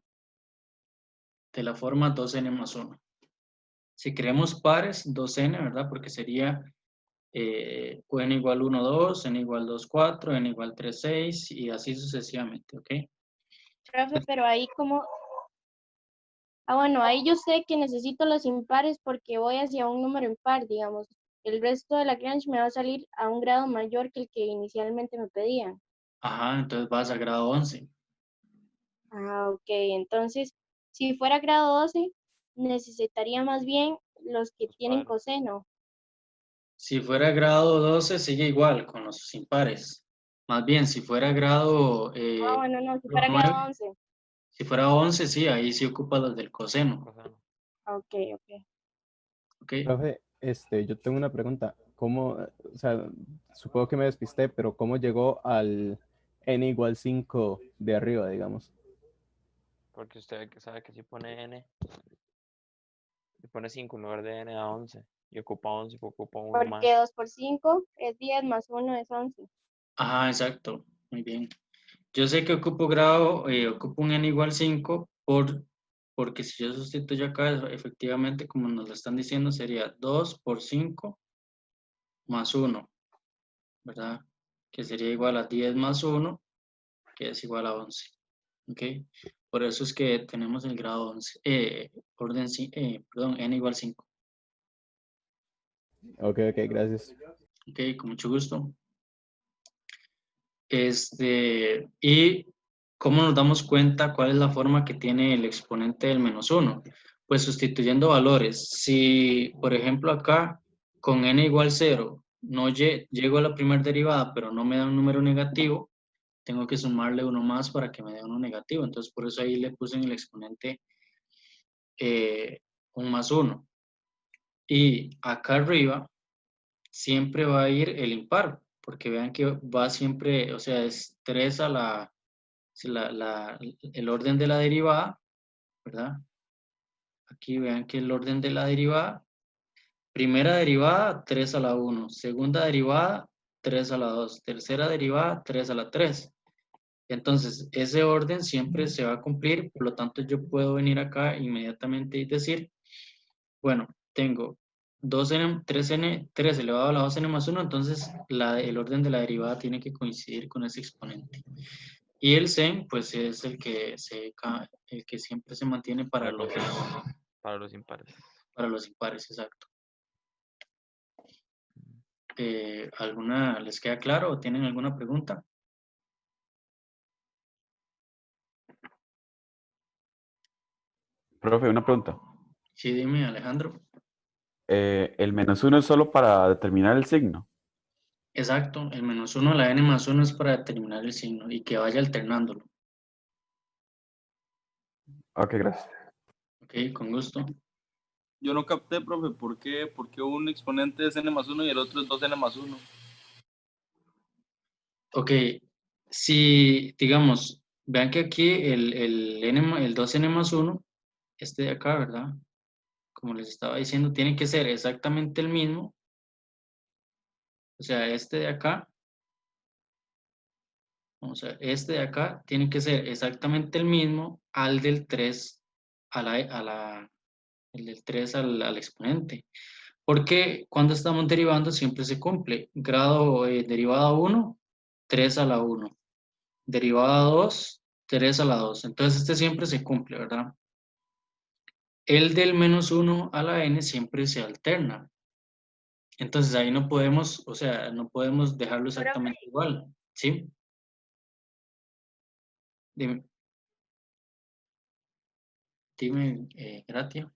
de la forma 2n más 1. Si queremos pares, 2n, ¿verdad? Porque sería n igual 1, 2, n igual 2, 4, n igual 3, 6 y así sucesivamente, ¿ok?
Profe, pero ahí como, bueno, ahí yo sé que necesito los impares porque voy hacia un número impar, digamos. El resto de Lagrange me va a salir a un grado mayor que el que inicialmente me pedían.
Ajá, entonces vas a grado 11.
Ah, ok. Entonces, si fuera grado 12, necesitaría más bien los que tienen
Vale.
coseno.
Si fuera grado 12, sigue igual con los impares. Más bien, si fuera grado
Ah, bueno, no, si fuera
9,
grado 11.
si fuera 11, sí, ahí sí ocupa los del coseno.
Coseno.
Ok, ok.
¿Ok?
Profe, yo tengo una pregunta. ¿Cómo, o sea, supongo que me despisté, pero cómo llegó al n igual 5 de arriba, digamos?
Porque usted que sabe que si pone n, si pone 5 en lugar de n a 11 y ocupa 11, pues ocupa uno
Porque
más.
2 por 5 es 10 más 1 es 11.
Ajá, exacto. Muy bien. Yo sé que ocupo grado, ocupo un n igual 5 porque si yo sustituyo acá, efectivamente, como nos lo están diciendo, sería 2 por 5 más 1, ¿verdad? Que sería igual a 10 más 1, que es igual a 11. ¿Ok? Por eso es que tenemos el grado 11, perdón, n igual 5.
Ok, ok, gracias.
¿Ok? Con mucho gusto. Y ¿cómo nos damos cuenta cuál es la forma que tiene el exponente del menos 1? Pues sustituyendo valores. Si, por ejemplo, acá con n igual 0 no llego a la primera derivada, pero no me da un número negativo, tengo que sumarle uno más para que me dé uno negativo. Entonces, por eso ahí le puse en el exponente un más 1. Y acá arriba siempre va a ir el impar, porque vean que va siempre, o sea, es 3 a el orden de la derivada, ¿verdad? Aquí vean que el orden de la derivada, primera derivada, 3 a la 1, segunda derivada, 3 a la 2, tercera derivada, 3 a la 3. Entonces, ese orden siempre se va a cumplir, por lo tanto, yo puedo venir acá inmediatamente y decir, bueno, tengo 2n, 3n, 3 elevado a la 2n más 1, entonces el orden de la derivada tiene que coincidir con ese exponente. Y el sen, pues es el que siempre se mantiene para
Para los impares.
impares, exacto. ¿Alguna les queda claro o tienen alguna pregunta?
Profe, una pregunta.
Sí, dime, Alejandro.
¿El menos 1 es solo para determinar el signo?
Exacto, el menos 1 a la n más 1 es para determinar el signo y que vaya alternándolo.
Ok, gracias.
Ok, con gusto.
Yo no capté, profe, ¿por qué un exponente es n más 1 y el otro es 2n más 1?
Ok, si, digamos, vean que aquí el 2n más 1, este de acá, ¿verdad? Como les estaba diciendo, tiene que ser exactamente el mismo. O sea, este de acá, vamos a ver, este de acá tiene que ser exactamente el mismo al del 3 el del 3 al exponente. Porque cuando estamos derivando siempre se cumple. Grado derivada 1, 3 a la 1. Derivada 2, 3 a la 2. Entonces este siempre se cumple, ¿verdad? El del menos 1 a la n siempre se alterna. Entonces ahí no podemos, o sea, no podemos dejarlo exactamente igual, ¿sí? Dime, Gratia.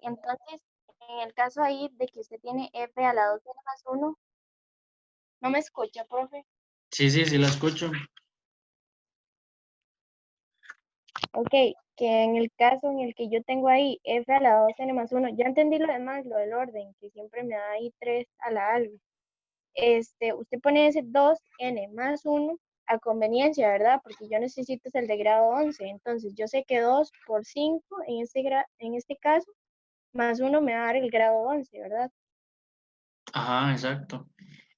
Entonces, en el caso ahí de que usted tiene f a la 2n más 1, ¿no me escucha, profe?
Sí, sí, sí la escucho.
Ok, que en el caso en el que yo tengo ahí f a la 2n más 1, ya entendí lo demás, lo del orden, que siempre me da ahí 3 a la algo. Usted pone ese 2n más 1 a conveniencia, ¿verdad? Porque yo necesito es el de grado 11. Entonces, yo sé que 2 por 5 en este caso, más 1 me va a dar el grado 11, ¿verdad?
Ajá, exacto.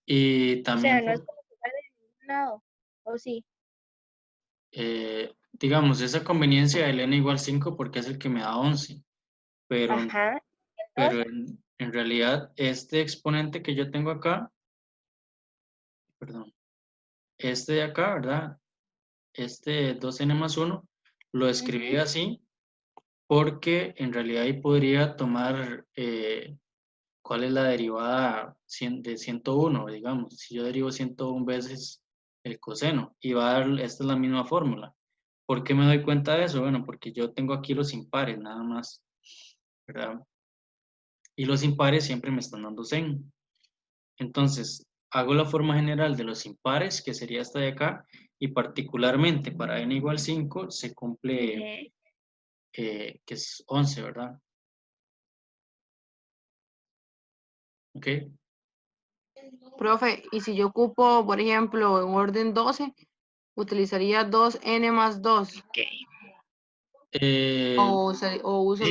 Y
O sea,
también,
no es como que sale de ningún lado, ¿o sí?
digamos, esa conveniencia del n igual 5 porque es el que me da 11. Pero,
Ajá.
pero
Entonces,
en realidad este exponente que yo tengo acá, perdón, este de acá, ¿verdad? Este 2n más 1, lo escribí así porque en realidad ahí podría tomar ¿cuál es la derivada de 101? Digamos, si yo derivo 101 veces el coseno y va a dar, esta es la misma fórmula. ¿Por qué me doy cuenta de eso? Bueno, porque yo tengo aquí los impares nada más, ¿verdad? Y los impares siempre me están dando sen. Entonces, hago la forma general de los impares, que sería esta de acá, y particularmente para n igual 5 se cumple, que es 11, ¿verdad? ¿Ok?
Profe, y si yo ocupo, por ejemplo, en orden 12, utilizaría 2n más 2. O uso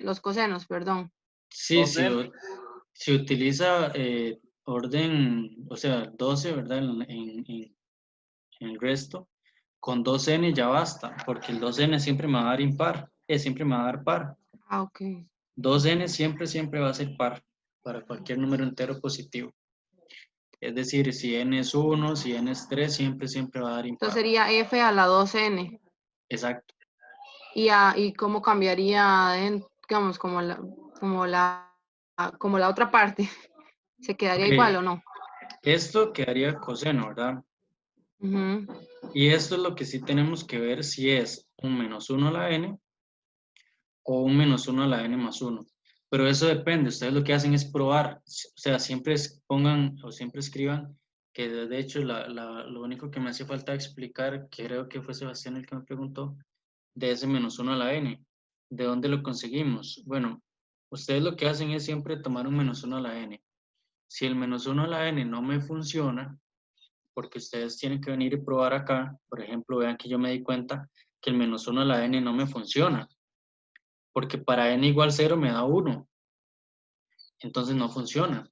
los cosenos, perdón.
Sí, si utiliza orden, o sea, 12, ¿verdad? En el resto, con 2n ya basta, porque el 2n siempre me va a dar impar, siempre me va a dar par.
Ah, ok.
2n siempre va a ser par, para cualquier número entero positivo. Es decir, si n es 1, si n es 3, siempre va a dar impar.
Entonces sería f a la 2n.
Exacto.
¿Y cómo cambiaría, digamos, como la otra parte? ¿Se quedaría
Ok.
igual o no?
Esto quedaría coseno, ¿verdad?
Ujú.
Y esto es lo que sí tenemos que ver si es un menos 1 a la n o un menos 1 a la n más 1. Pero eso depende, ustedes lo que hacen es probar, o sea, siempre pongan o siempre escriban, que de hecho lo único que me hace falta explicar, que creo que fue Sebastián el que me preguntó, de ese menos 1 a la n, ¿de dónde lo conseguimos? Bueno, ustedes lo que hacen es siempre tomar un menos 1 a la n. Si el menos 1 a la n no me funciona, porque ustedes tienen que venir y probar acá, por ejemplo, vean que yo me di cuenta que el menos 1 a la n no me funciona, porque para n igual 0 me da 1, entonces no funciona,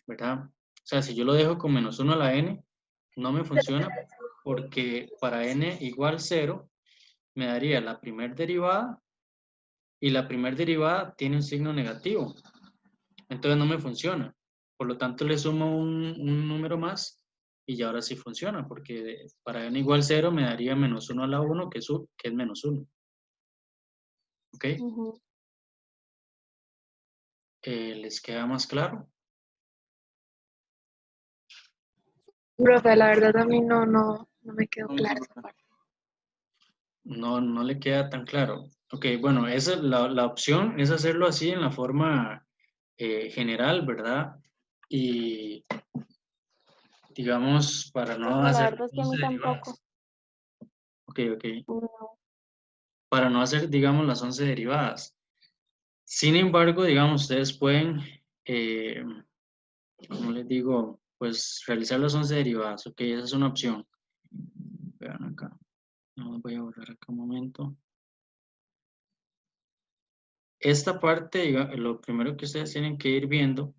¿verdad? O sea, si yo lo dejo con menos 1 a la n, no me funciona porque para n igual 0 me daría la primera derivada y la primera derivada tiene un signo negativo, entonces no me funciona. Por lo tanto, le sumo un número más y ya ahora sí funciona, porque para n igual 0 me daría menos 1 a la 1, que es menos 1. ¿Ok? ¿Les queda más claro?
Profe, la verdad a mí no me quedó claro esa parte.
No le queda tan claro. Ok, bueno, esa, la opción es hacerlo así en la forma general, ¿verdad? Y digamos, para no
La
hacer
verdad es que a mí tampoco.
Ok. Para no hacer, digamos, las 11 derivadas. Sin embargo, digamos, ustedes pueden, como les digo, pues realizar las 11 derivadas. Ok, esa es una opción. Vean acá. No, voy a borrar acá un momento. Esta parte, lo primero que ustedes tienen que ir viendo,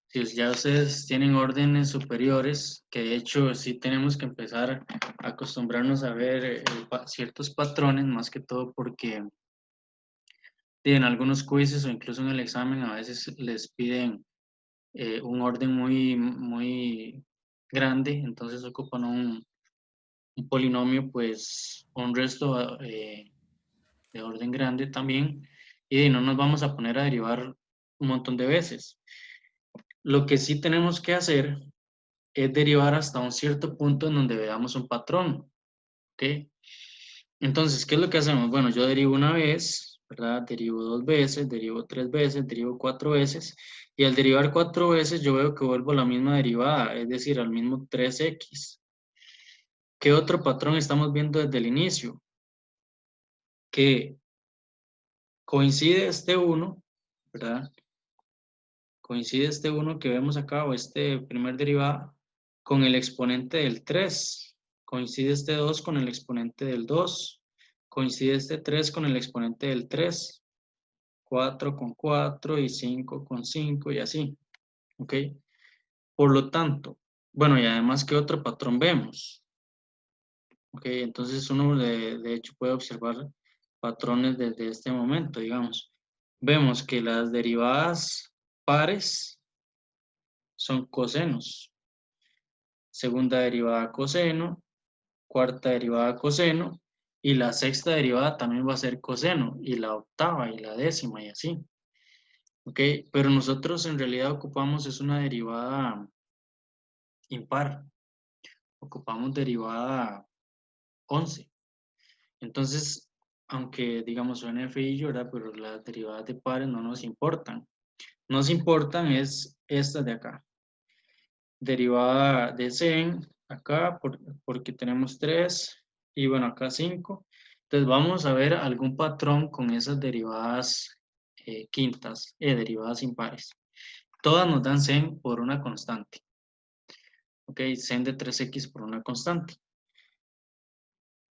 si ya ustedes tienen órdenes superiores, que de hecho sí tenemos que empezar a acostumbrarnos a ver ciertos patrones, más que todo porque en algunos quizzes o incluso en el examen a veces les piden un orden muy grande, entonces ocupan un polinomio, pues un resto de orden grande también, y no nos vamos a poner a derivar un montón de veces. Lo que sí tenemos que hacer es derivar hasta un cierto punto en donde veamos un patrón, ¿ok? Entonces, ¿qué es lo que hacemos? Bueno, yo derivo una vez, ¿verdad? Derivo 2 veces, derivo 3 veces, derivo 4 veces, y al derivar 4 veces yo veo que vuelvo a la misma derivada, es decir, al mismo 3x. ¿Qué otro patrón estamos viendo desde el inicio? Que coincide este 1, ¿verdad? Coincide este 1 que vemos acá, o este primer derivado, con el exponente del 3. Coincide este 2 con el exponente del 2. Coincide este 3 con el exponente del 3. 4 con 4 y 5 con 5 y así. ¿Ok? Por lo tanto, bueno, y además, ¿qué otro patrón vemos? ¿Ok? Entonces uno de hecho puede observar patrones desde este momento, digamos. Vemos que las derivadas pares son cosenos. Segunda derivada coseno, cuarta derivada coseno, y la sexta derivada también va a ser coseno, y la octava y la décima y así. ¿Ok? Pero nosotros en realidad ocupamos es una derivada impar. Ocupamos derivada 11. Entonces, aunque digamos son f y y, ¿verdad? Pero las derivadas de pares no nos importan. Nos importan es estas de acá. Derivada de 100 acá porque tenemos 3 y bueno, acá 5. Entonces vamos a ver algún patrón con esas derivadas quintas, derivadas impares. Todas nos dan 100 por una constante. Ok, 100 de 3x por una constante.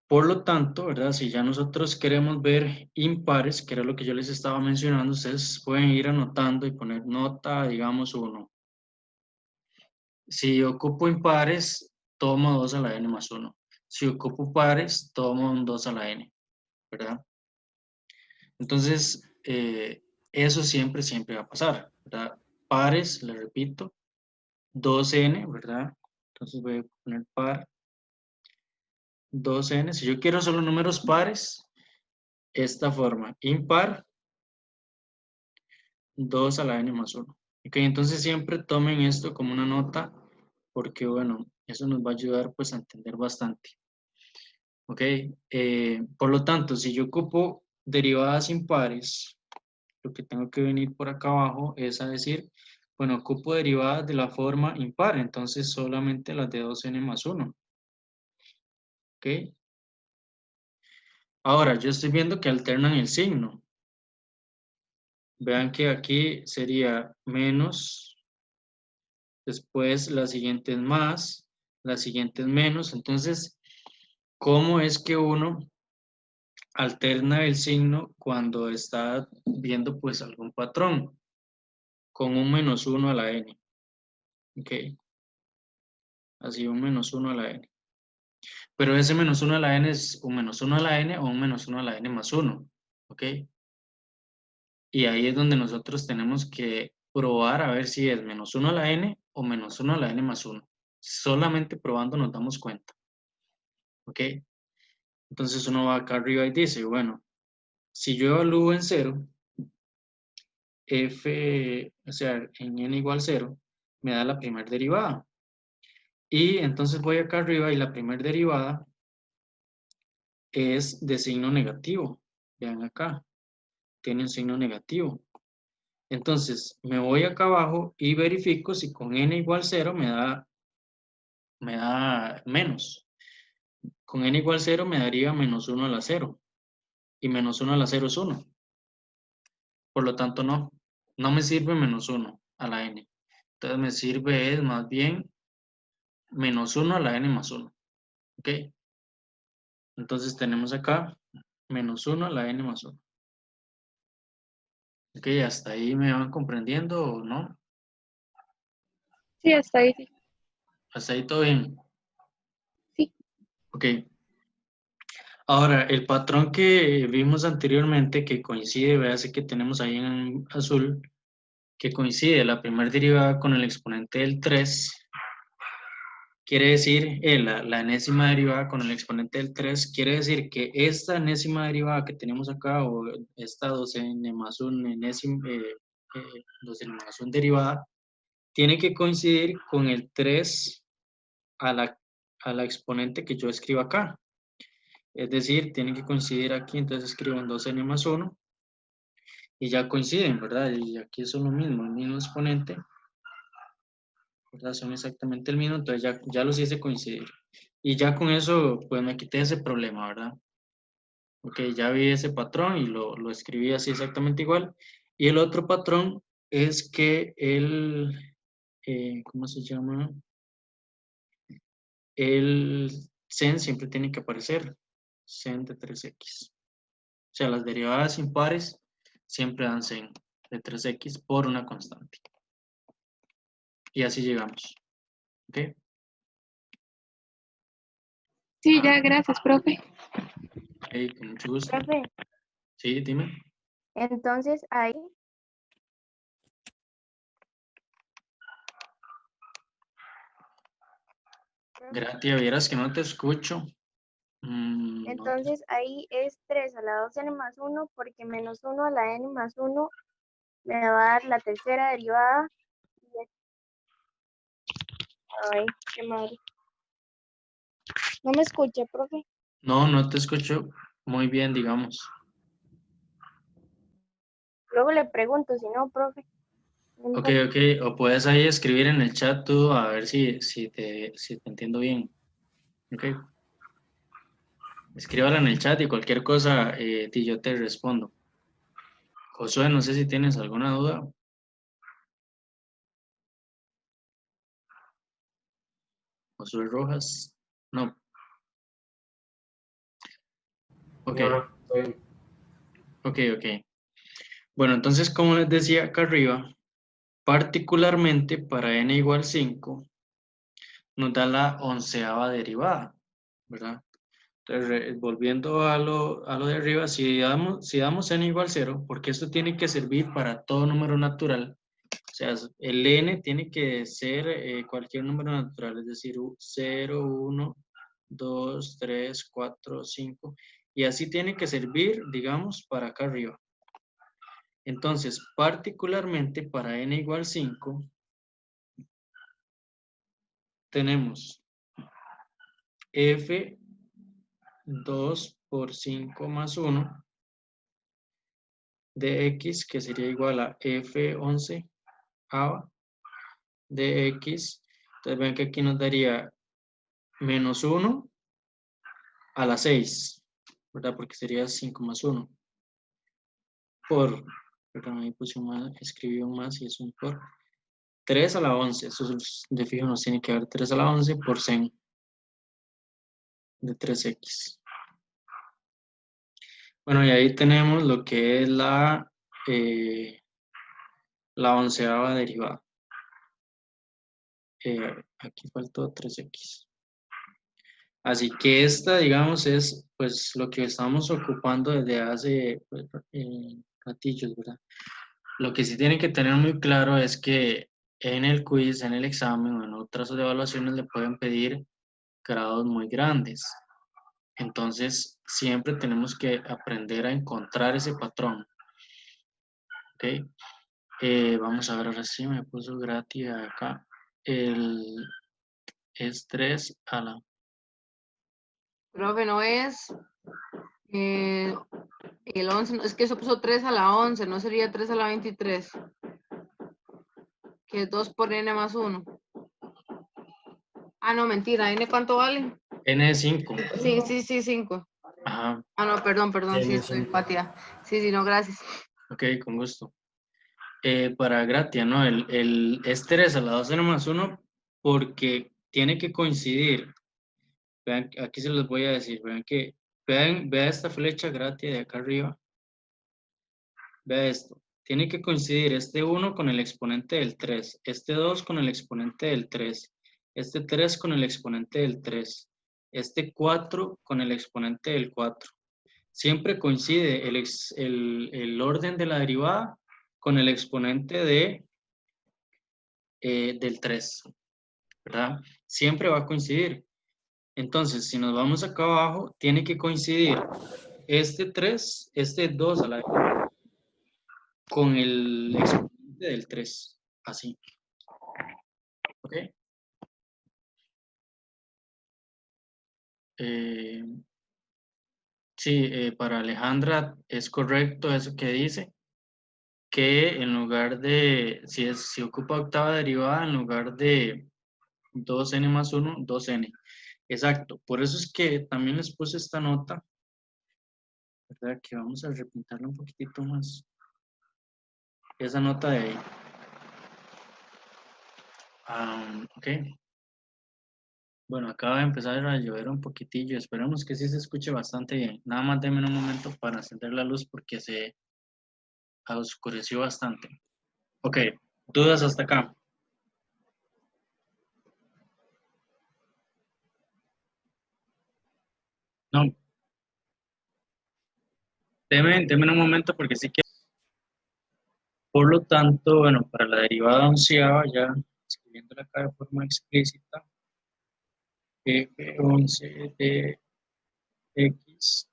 Por lo tanto, ¿verdad? Si ya nosotros queremos ver impares, que era lo que yo les estaba mencionando, ustedes pueden ir anotando y poner nota, digamos, 1. Si ocupo impares, tomo 2 a la n más 1. Si ocupo pares, tomo un 2 a la n, ¿verdad? Entonces, eso siempre va a pasar, ¿verdad? Pares, le repito, 2n, ¿verdad? Entonces voy a poner par 2n. Si yo quiero solo números pares, esta forma, impar 2 a la n más 1. Ok, entonces siempre tomen esto como una nota porque, bueno, eso nos va a ayudar pues a entender bastante. Ok, por lo tanto, si yo ocupo derivadas impares, lo que tengo que venir por acá abajo es a decir, bueno, ocupo derivadas de la forma impar, entonces solamente las de 2n más 1. Ok. Ahora, yo estoy viendo que alternan el signo. Vean que aquí sería menos, después la siguiente es más, la siguiente es menos. Entonces, ¿cómo es que uno alterna el signo cuando está viendo pues algún patrón? Con un menos 1 a la n. Ok. Así, un menos 1 a la n. Pero ese menos 1 a la n es un menos 1 a la n o un menos 1 a la n más 1. Ok. Y ahí es donde nosotros tenemos que probar a ver si es menos 1 a la n o menos 1 a la n más 1. Solamente probando nos damos cuenta. ¿Ok? Entonces uno va acá arriba y dice, bueno, si yo evalúo en 0, f, o sea, en n igual 0, me da la primera derivada. Y entonces voy acá arriba y la primera derivada es de signo negativo. Vean acá, tiene un signo negativo. Entonces me voy acá abajo y verifico si con n igual 0 me da menos. Con n igual 0 me daría menos 1 a la 0. Y menos 1 a la 0 es 1. Por lo tanto, no me sirve menos 1 a la n. Entonces me sirve es más bien menos 1 a la n más 1. ¿Ok? Entonces tenemos acá menos 1 a la n más 1. ¿Ok? ¿Hasta ahí me van comprendiendo o no?
Sí, hasta ahí sí.
¿Hasta ahí todo bien?
Sí.
Ok. Ahora, el patrón que vimos anteriormente que coincide, véase que tenemos ahí en azul, que coincide la primera derivada con el exponente del 3, quiere decir, la enésima derivada con el exponente del 3, quiere decir que esta enésima derivada que tenemos acá, o esta 2n más 1 enésima, 2n más 1 derivada, tiene que coincidir con el 3 a la exponente que yo escribo acá. Es decir, tiene que coincidir aquí, entonces escribo en 2n más 1, y ya coinciden, ¿verdad? Y aquí son lo mismo, el mismo exponente, ¿verdad? Son exactamente el mismo, entonces ya los hice coincidir. Y ya con eso, pues me quité ese problema, ¿verdad? Ok, ya vi ese patrón y lo escribí así exactamente igual. Y el otro patrón es que ¿cómo se llama? El sen siempre tiene que aparecer, sen de 3x. O sea, las derivadas impares siempre dan sen de 3x por una constante. Y así llegamos. ¿Ok?
Sí, ya, gracias, profe.
Ok, con mucho gusto.
Profe,
Sí, dime.
entonces ahí,
Gracias, vieras que no te escucho. No te-
entonces ahí es 3 a la 2n más 1 porque menos 1 a la n más 1 me va a dar la tercera derivada. Ay, qué madre. ¿No me escucha, profe?
No, no te escucho muy bien, digamos.
Luego le pregunto, si no, profe. No
Ok,
importa.
ok. O puedes ahí escribir en el chat tú a ver si te entiendo bien. Ok. Escríbala en el chat y cualquier cosa yo te respondo. Josué, no sé si tienes alguna duda. Josué Rojas. No. Ok,
No, no, estoy bien.
ok, ok. Bueno, entonces, como les decía acá arriba, particularmente para n igual 5, nos da la 11ª derivada, ¿verdad? Entonces, volviendo a lo de arriba, si damos n igual 0, porque esto tiene que servir para todo número natural, o sea, el n tiene que ser cualquier número natural, es decir, 0, 1, 2, 3, 4, 5, y así tiene que servir, digamos, para acá arriba. Entonces, particularmente para n igual 5, tenemos f 2 por 5 más 1 de x, que sería igual a f11 a de x. Entonces ven que aquí nos daría menos 1 a la 6, ¿verdad? Porque sería 5 más 1 por, perdón, ahí puse un más, escribí un más y es un por 3 a la 11. Eso de fijo nos tiene que dar 3 a la 11 por 100 de 3x. Bueno, y ahí tenemos lo que es la 11ª derivada. Aquí faltó 3x. Así que esta, digamos, es pues lo que estamos ocupando desde hace pues, ratillos, ¿verdad? Lo que sí tienen que tener muy claro es que en el quiz, en el examen o en otras evaluaciones le pueden pedir grados muy grandes. Entonces, siempre tenemos que aprender a encontrar ese patrón. ¿Ok? Vamos a ver, ahora sí me puso gratis acá. Es 3 a la...
Profe, no es el 11, es que eso puso 3 a la 11, no sería 3 a la 23, que es 2 por n más 1. Ah, no, mentira, ¿n cuánto vale?
N es 5.
Sí, 5.
Ajá,
Ah, no, perdón, sí,
Tiene
estoy
5.
patia. Sí, no, gracias.
ok, con gusto. Para Gratia, ¿no? Es 3 a la 2 n más 1 porque tiene que coincidir. Vean, aquí se los voy a decir. Vean esta flecha Gratia de acá arriba. Vea esto. Tiene que coincidir este 1 con el exponente del 3, este 2 con el exponente del 3, este 3 con el exponente del 3, este 4 con el exponente del 4. Siempre coincide el orden de la derivada con el exponente del 3, ¿verdad? Siempre va a coincidir. Entonces, si nos vamos acá abajo, tiene que coincidir este 3, este 2 a la con el exponente del 3, así. ¿Ok? Sí, para Alejandra es correcto eso que dice, que en lugar de, si ocupa octava derivada, en lugar de 2n más 1, 2n. Exacto, por eso es que también les puse esta nota, ¿verdad? Que vamos a repintarla un poquitito más. Esa nota de ahí. Ok. Bueno, acaba de empezar a llover un poquitillo. Esperemos que sí se escuche bastante bien. Nada más denme un momento para encender la luz porque se oscureció bastante. Ok, dudas hasta acá. No. Denme un momento porque sí que... Por lo tanto, bueno, para la derivada onceava, ya escribiéndola acá de forma explícita, f11 de x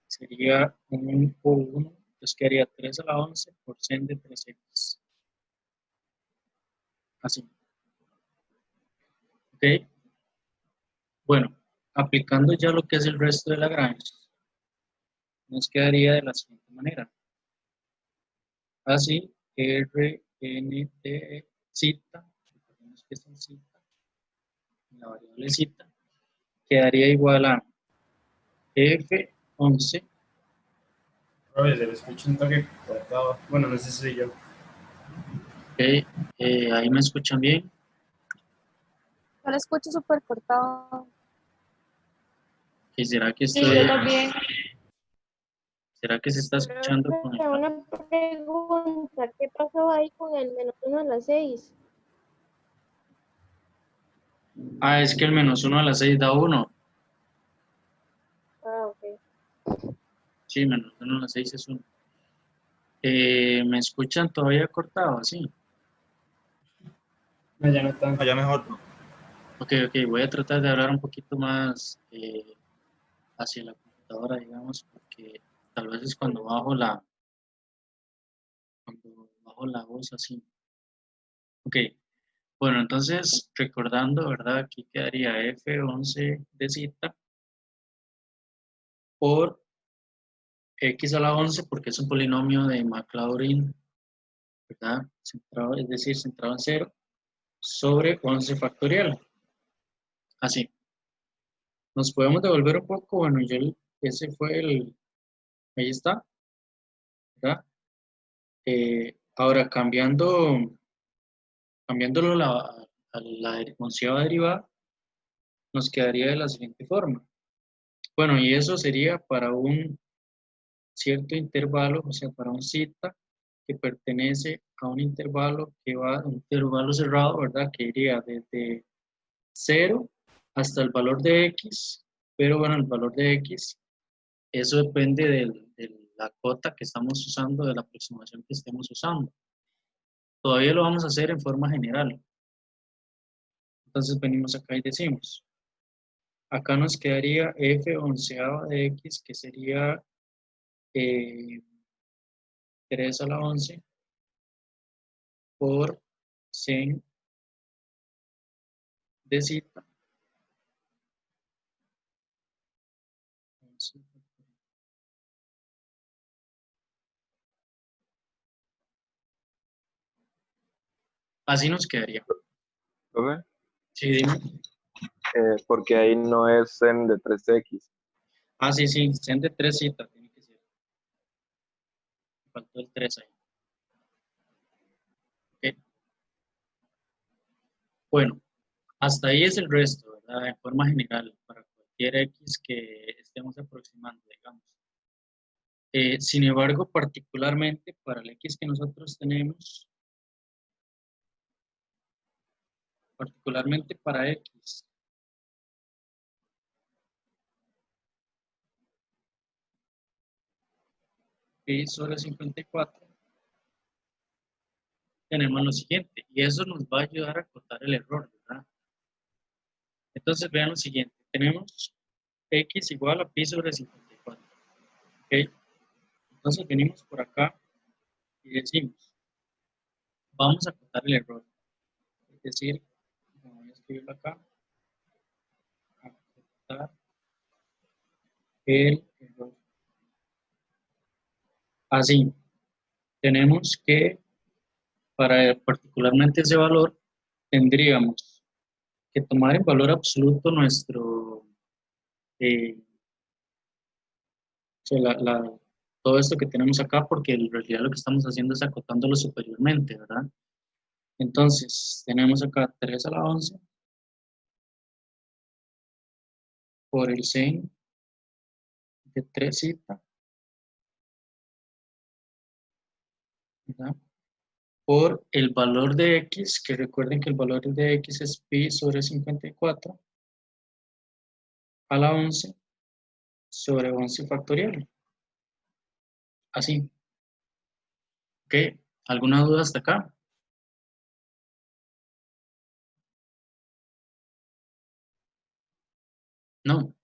sería 1 por 1 Entonces quedaría 3 a la 11 por sen de 3x. Así. ¿Ok? Bueno, aplicando ya lo que es el resto de Lagrange, nos quedaría de la siguiente manera. Así, R, N, T, zeta, recordemos que es el zeta, la variable zeta, quedaría igual a F11.
Profe, se le escucha un toque cortado. Bueno, no sé si soy yo.
Ok, ahí me escuchan bien.
Yo lo escucho súper cortado.
¿Y será que
Sí,
estoy,
yo también.
será que se está escuchando con el
Una pregunta, ¿qué pasó ahí con el -1 a las 6?
Ah, es que el -1 a la 6 da 1.
Ah, ok.
Sí, -1 a la 6 es 1. ¿Me escuchan todavía cortado así?
No, ya no está.
Allá mejor.
Ok, voy a tratar de hablar un poquito más hacia la computadora, digamos, porque tal vez es cuando bajo la voz así. Ok, bueno, entonces recordando, ¿verdad? Aquí quedaría F11 de zeta por x a la 11 porque es un polinomio de Maclaurin, ¿verdad? Centrado, es decir, centrado en 0 sobre 11 factorial. Así. Nos podemos devolver un poco, bueno, ese fue ahí está, ¿verdad? Ahora cambiándolo a la onceava derivada, nos quedaría de la siguiente forma. Bueno, y eso sería para un cierto intervalo, o sea, para un zeta que pertenece a un intervalo que va, un intervalo cerrado, ¿verdad? Que iría desde 0 hasta el valor de x, pero bueno, el valor de x, eso depende de la cota que estamos usando, de la aproximación que estemos usando. Todavía lo vamos a hacer en forma general. Entonces venimos acá y decimos, acá nos quedaría f onceava de x, que sería 3 a la 11 por sen de zeta. Así nos quedaría.
¿Profe?
Sí, dime.
Porque ahí no es en de 3x.
Ah, sí, sen de 3 zeta tiene que ser. Faltó el 3 ahí. Ok. Bueno, hasta ahí es el resto, ¿verdad? En forma general, para cualquier x que estemos aproximando, digamos. Sin embargo, particularmente para el x que nosotros tenemos, particularmente para x, pi sobre 54, tenemos lo siguiente, y eso nos va a ayudar a acotar el error, ¿verdad? Entonces vean lo siguiente, tenemos x igual a pi sobre 54, ¿ok? Entonces venimos por acá y decimos, vamos a acotar el error, es decir, voy a escribirlo acá, acotar el error. Así, tenemos que, para particularmente ese valor, tendríamos que tomar en valor absoluto nuestro, o sea, todo esto que tenemos acá, porque en realidad lo que estamos haciendo es acotándolo superiormente, ¿verdad? Entonces, tenemos acá 3 a la 11 por el sen de 3 zeta, ¿verdad? Por el valor de x, que recuerden que el valor de x es pi sobre 54 a la 11 sobre 11 factorial. Así. ¿Ok? ¿Alguna duda hasta acá? No.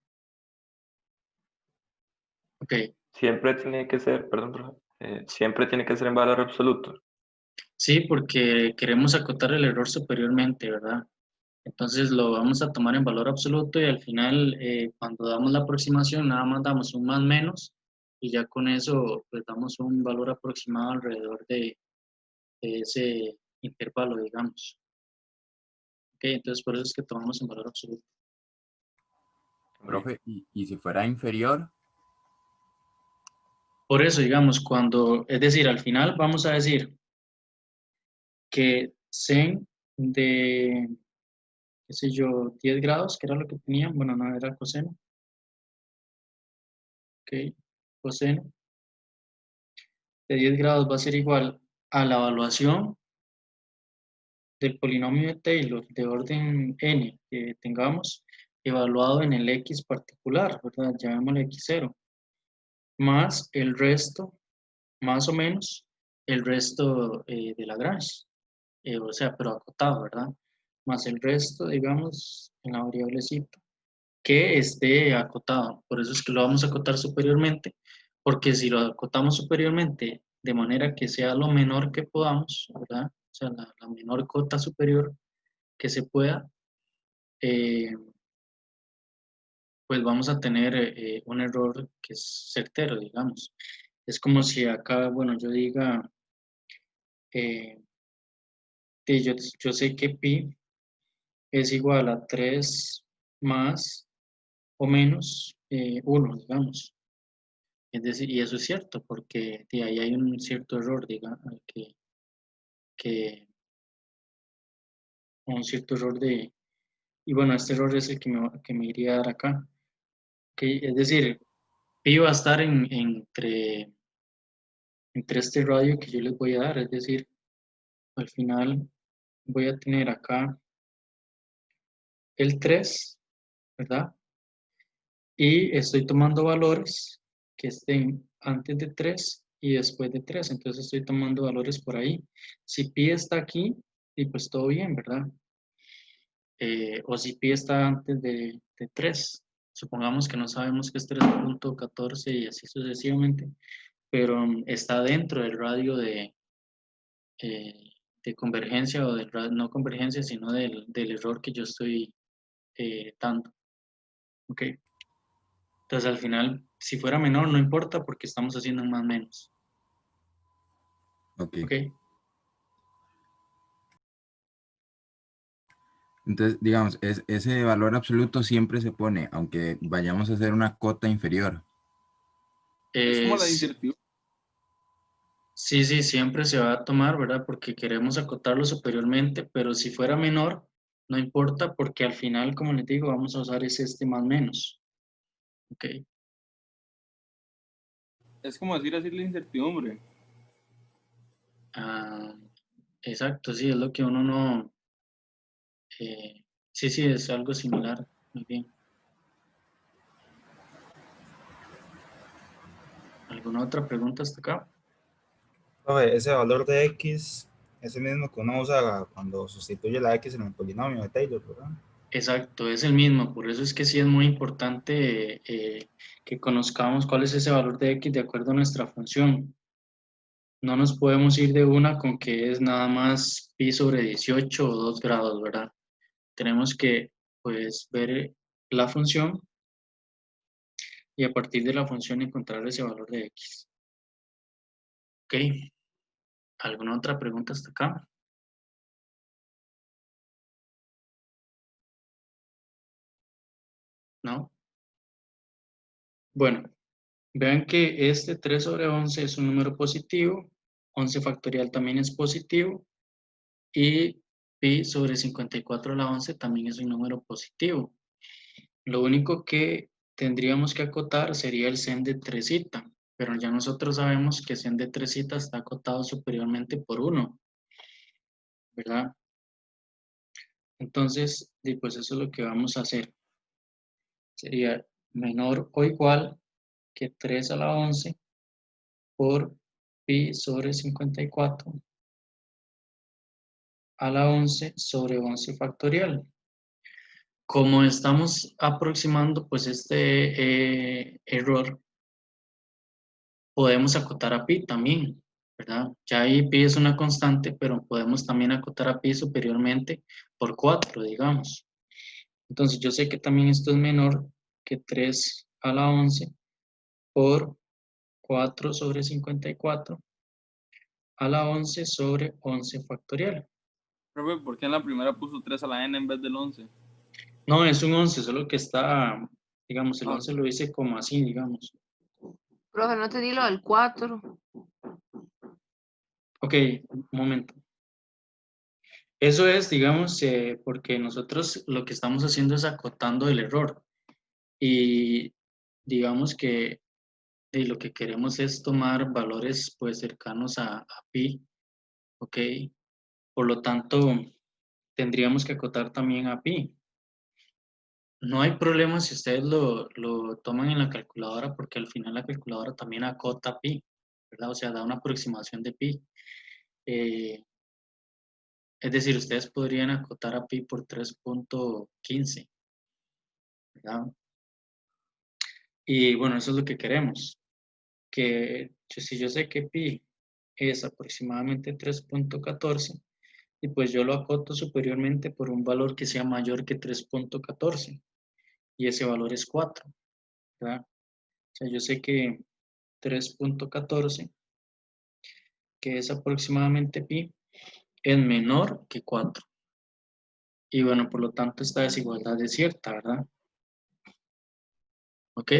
Ok.
Siempre tiene que ser, perdón, profe,
Siempre tiene que ser en valor absoluto.
Sí, porque queremos acotar el error superiormente, ¿verdad? Entonces lo vamos a tomar en valor absoluto y al final, cuando damos la aproximación, nada más damos un más menos y ya con eso pues damos un valor aproximado alrededor de ese intervalo, digamos. Ok, entonces por eso es que tomamos en valor absoluto.
Profe, ¿y si fuera inferior?
Por eso, digamos, es decir, al final vamos a decir que sen de, qué sé yo, 10 grados, que era lo que tenían, bueno, no era coseno, ok, coseno de 10 grados va a ser igual a la evaluación del polinomio de Taylor de orden n que tengamos evaluado en el x particular, ¿verdad? Llamémosle x0, más el resto, más o menos, el resto de Lagrange, o sea, pero acotado, ¿verdad? Más el resto, digamos, en la variablecita, que esté acotado. Por eso es que lo vamos a acotar superiormente, porque si lo acotamos superiormente de manera que sea lo menor que podamos, ¿verdad? O sea, la menor cota superior que se pueda, pues vamos a tener un error que es certero, digamos. Es como si acá, bueno, yo diga, yo sé que pi es igual a 3 más o menos 1, digamos. Es decir, y eso es cierto, porque de ahí hay un cierto error, digamos, un cierto error y bueno, este error es el que me iría a dar acá. Es decir, pi va a estar entre este radio que yo les voy a dar, es decir, al final voy a tener acá el 3, ¿verdad? Y estoy tomando valores que estén antes de 3 y después de 3, entonces estoy tomando valores por ahí. Si pi está aquí, y pues todo bien, ¿verdad? O si pi está antes de 3, supongamos que no sabemos que es 3.14 y así sucesivamente, pero está dentro del radio de convergencia o del radio, no convergencia, sino del error que yo estoy dando. ¿Ok? Entonces al final, si fuera menor, no importa porque estamos haciendo un más menos.
Ok.
¿Ok?
Entonces, digamos, ese valor absoluto siempre se pone, aunque vayamos a hacer una cota inferior.
Es como la incertidumbre.
Sí, siempre se va a tomar, ¿verdad? Porque queremos acotarlo superiormente, pero si fuera menor, no importa porque al final, como les digo, vamos a usar este más menos. ¿Ok?
Es como decir así la incertidumbre.
Exacto, sí, es lo que uno no... sí, es algo similar. Muy bien. ¿Alguna otra pregunta hasta acá?
Profe, ese valor de x es el mismo que uno usa cuando sustituye la x en el polinomio de Taylor, ¿verdad?
Exacto, es el mismo, por eso es que sí es muy importante que conozcamos cuál es ese valor de x de acuerdo a nuestra función. No nos podemos ir de una con que es nada más pi sobre 18 o 2 grados, ¿verdad? Tenemos que, pues, ver la función y a partir de la función encontrar ese valor de x. ¿Ok? ¿Alguna otra pregunta hasta acá? ¿No? Bueno, vean que este 3 sobre 11 es un número positivo, 11 factorial también es positivo, y pi sobre 54 a la 11 también es un número positivo. Lo único que tendríamos que acotar sería el sen de 3, pero ya nosotros sabemos que sen de 3 está acotado superiormente por 1, ¿verdad? Entonces, pues eso es lo que vamos a hacer. Sería menor o igual que 3 a la 11 por pi sobre 54 a la 11 sobre 11 factorial. Como estamos aproximando pues este error podemos acotar a pi también, ¿verdad? Ya ahí pi es una constante, pero podemos también acotar a pi superiormente por 4, digamos. Entonces yo sé que también esto es menor que 3 a la 11 por 4 sobre 54 a la 11 sobre 11 factorial.
Profe, ¿por qué en la primera puso 3 a la n en vez del 11?
No, es un 11, solo que está, digamos, el
Ah,
11 lo hice como así, digamos.
Profe, no te di lo del 4.
Ok, un momento. Eso es, digamos, porque nosotros lo que estamos haciendo es acotando el error. Y digamos que lo que queremos es tomar valores pues cercanos a pi, ¿ok? Por lo tanto, tendríamos que acotar también a pi. No hay problema si ustedes lo toman en la calculadora, porque al final la calculadora también acota pi, ¿verdad? O sea, da una aproximación de pi. Es decir, ustedes podrían acotar a pi por 3.15, ¿verdad? Y bueno, eso es lo que queremos. Si yo sé que pi es aproximadamente 3.14, y pues yo lo acoto superiormente por un valor que sea mayor que 3.14, y ese valor es 4, ¿verdad? O sea, yo sé que 3.14, que es aproximadamente pi, es menor que 4. Y bueno, por lo tanto esta desigualdad es cierta, ¿verdad? ¿Ok?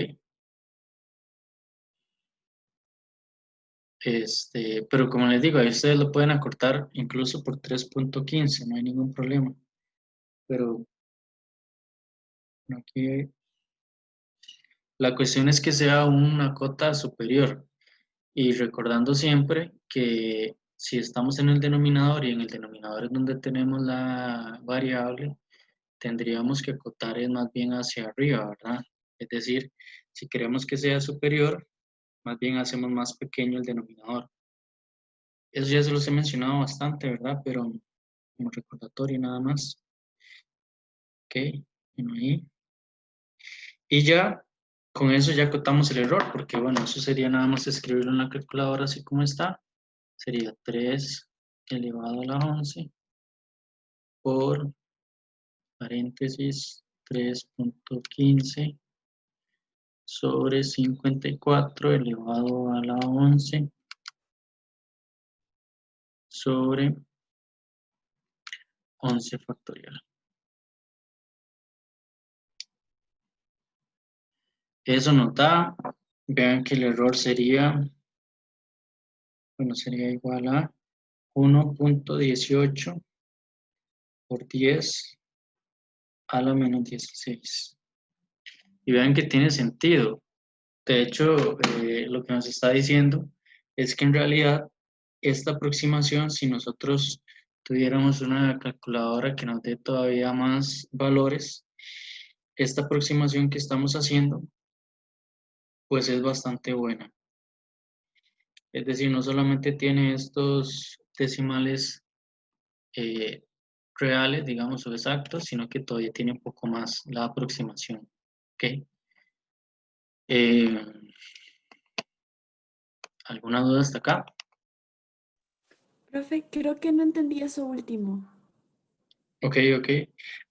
Pero como les digo, ahí ustedes lo pueden acortar incluso por 3.15, no hay ningún problema. Pero aquí la cuestión es que sea una cota superior. Y recordando siempre que si estamos en el denominador y en el denominador es donde tenemos la variable, tendríamos que acotar es más bien hacia arriba, ¿verdad? Es decir, si queremos que sea superior, más bien hacemos más pequeño el denominador. Eso ya se los he mencionado bastante, ¿verdad? Pero como recordatorio nada más. Ok, bueno, ahí. Y ya con eso ya acotamos el error, porque bueno, eso sería nada más escribirlo en la calculadora así como está. Sería 3 elevado a la 11 por paréntesis 3.15 sobre 54 elevado a la 11 sobre 11 factorial. Eso nos da, vean que el error sería, bueno, sería igual a 1.18 por 10 a la menos 16. Y vean que tiene sentido. De hecho, lo que nos está diciendo es que en realidad esta aproximación, si nosotros tuviéramos una calculadora que nos dé todavía más valores, esta aproximación que estamos haciendo, pues es bastante buena. Es decir, no solamente tiene estos decimales reales, digamos, o exactos, sino que todavía tiene un poco más la aproximación. ¿Ok? ¿Alguna duda hasta acá?
Profe, creo que no entendí eso último.
Ok.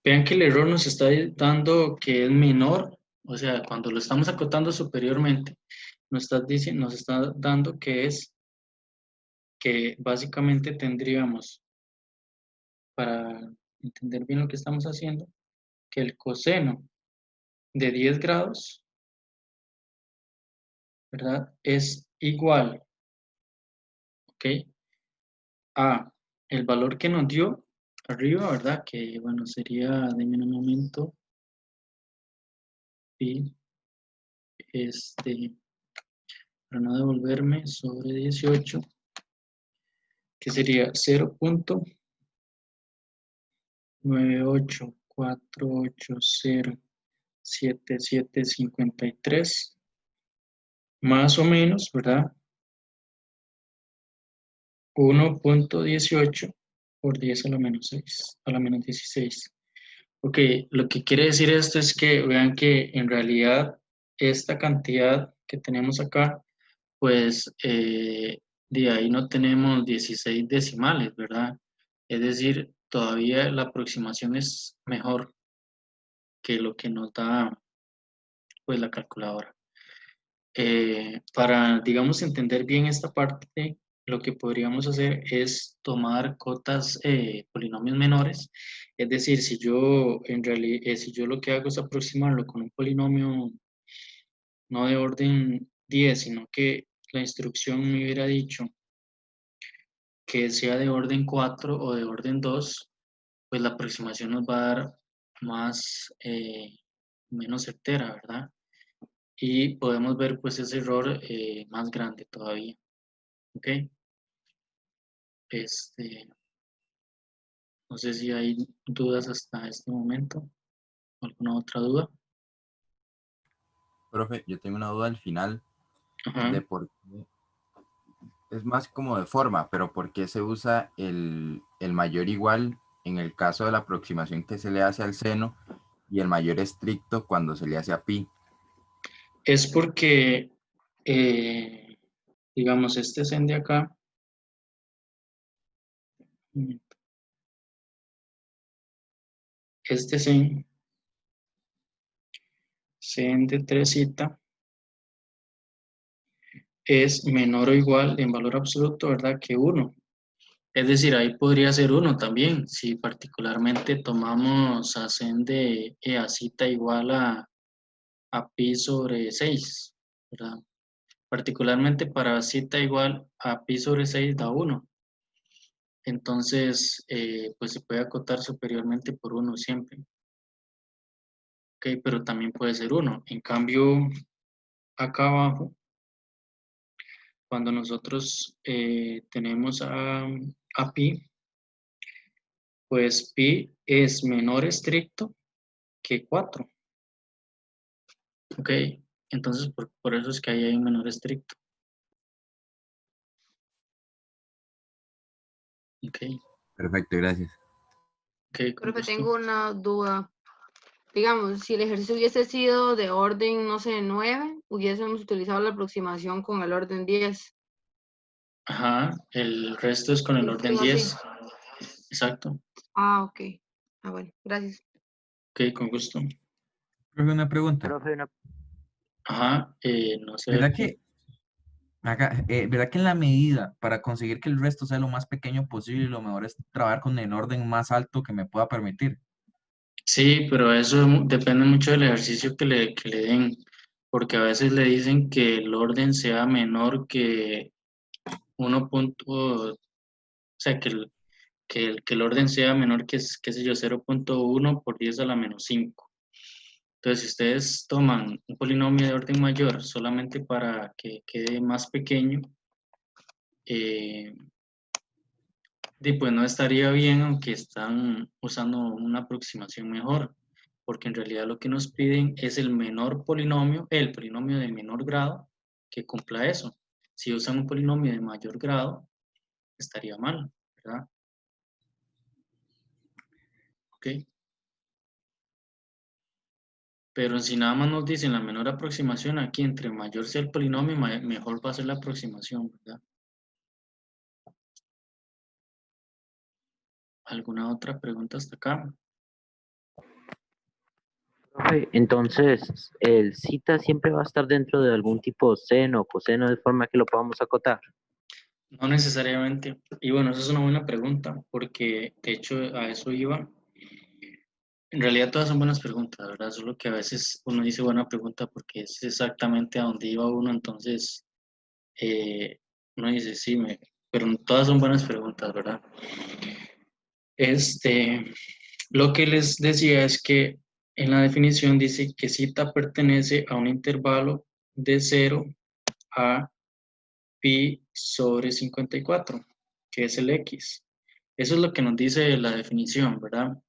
Vean que el error nos está dando que es menor, o sea, cuando lo estamos acotando superiormente, nos está dando que básicamente tendríamos, para entender bien lo que estamos haciendo, que el coseno de 10 grados, ¿verdad? Es igual, ¿ok? A el valor que nos dio arriba, ¿verdad? Que, bueno, sería, denme un momento, y para no devolverme, sobre 18, que sería 0.984807753, más o menos, ¿verdad? 1.18 por 10 a la menos 6, a la menos 16. Ok, lo que quiere decir esto es que vean que en realidad esta cantidad que tenemos acá pues de ahí no tenemos 16 decimales, ¿verdad? Es decir, todavía la aproximación es mejor que lo que nos da pues la calculadora. Para, digamos, entender bien esta parte, lo que podríamos hacer es tomar cotas, polinomios menores. Es decir, si yo en realidad, si yo lo que hago es aproximarlo con un polinomio no de orden 10, sino que la instrucción me hubiera dicho que sea de orden 4 o de orden 2, pues la aproximación nos va a dar más, menos certera, ¿verdad? Y podemos ver pues ese error más grande todavía, ¿ok? No sé si hay dudas hasta este momento, ¿alguna otra duda?
Profe, yo tengo una duda al final
Ajá.
de por qué, es más como de forma, pero por qué se usa el mayor igual en el caso de la aproximación que se le hace al seno y el mayor estricto cuando se le hace a pi.
Es porque, digamos, este sen de acá, este sen de 3 es menor o igual en valor absoluto, ¿verdad? Que 1. Es decir, ahí podría ser 1 también, si particularmente tomamos a sen de a igual a pi sobre 6, ¿verdad? Particularmente para zeta igual a pi sobre 6 da 1. Entonces, pues se puede acotar superiormente por 1 siempre. Ok, pero también puede ser 1. En cambio, acá abajo, cuando nosotros tenemos a pi, pues pi es menor estricto que 4. Ok, entonces por eso es que ahí hay un menor estricto. Ok.
Perfecto, gracias.
Okay, con
Profe,
gusto.
tengo una duda. Digamos, si el ejercicio hubiese sido de orden, no sé, 9, hubiésemos utilizado la aproximación con el orden 10.
Ajá, el resto es con el orden 10. Exacto.
Ah, ok. Ah, bueno, gracias.
Ok, con gusto.
Profe, una pregunta.
Ajá, no sé.
¿Verdad que, ¿verdad que en la medida para conseguir que el resto sea lo más pequeño posible, lo mejor es trabajar con el orden más alto que me pueda permitir?
Sí, pero eso depende mucho del ejercicio que le den, porque a veces le dicen que el orden sea menor que 1 punto, o sea, que el orden sea menor que, qué sé yo, 0.1 por 10 a la menos 5. Entonces, si ustedes toman un polinomio de orden mayor solamente para que quede más pequeño, pues no estaría bien, aunque están usando una aproximación mejor, porque en realidad lo que nos piden es el menor polinomio, el polinomio de menor grado que cumpla eso. Si usan un polinomio de mayor grado, estaría mal, ¿verdad? Ok. Pero si nada más nos dicen la menor aproximación, aquí entre mayor sea el polinomio, mejor va a ser la aproximación, ¿verdad? ¿Alguna otra pregunta hasta acá?
Profe, entonces, el cita siempre va a estar dentro de algún tipo de seno o coseno de forma que lo podamos acotar.
No necesariamente. Y bueno, esa es una buena pregunta, porque de hecho a eso iba. En realidad todas son buenas preguntas, ¿verdad? Solo que a veces uno dice buena pregunta porque es exactamente a donde iba uno, entonces uno dice sí, pero todas son buenas preguntas, ¿verdad? Lo que les decía es que en la definición dice que cita pertenece a un intervalo de 0 a pi sobre 54, que es el x. Eso es lo que nos dice la definición, ¿verdad?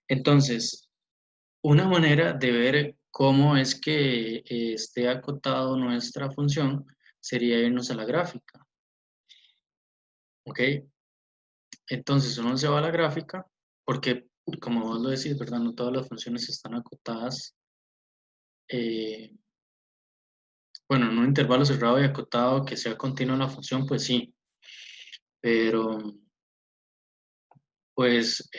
Entonces, una manera de ver cómo es que esté acotado nuestra función sería irnos a la gráfica. ¿Ok? Entonces uno se va a la gráfica porque, como vos lo decís, ¿verdad? No todas las funciones están acotadas bueno, en un intervalo cerrado y acotado que sea continua la función, pues sí. Pero, pues,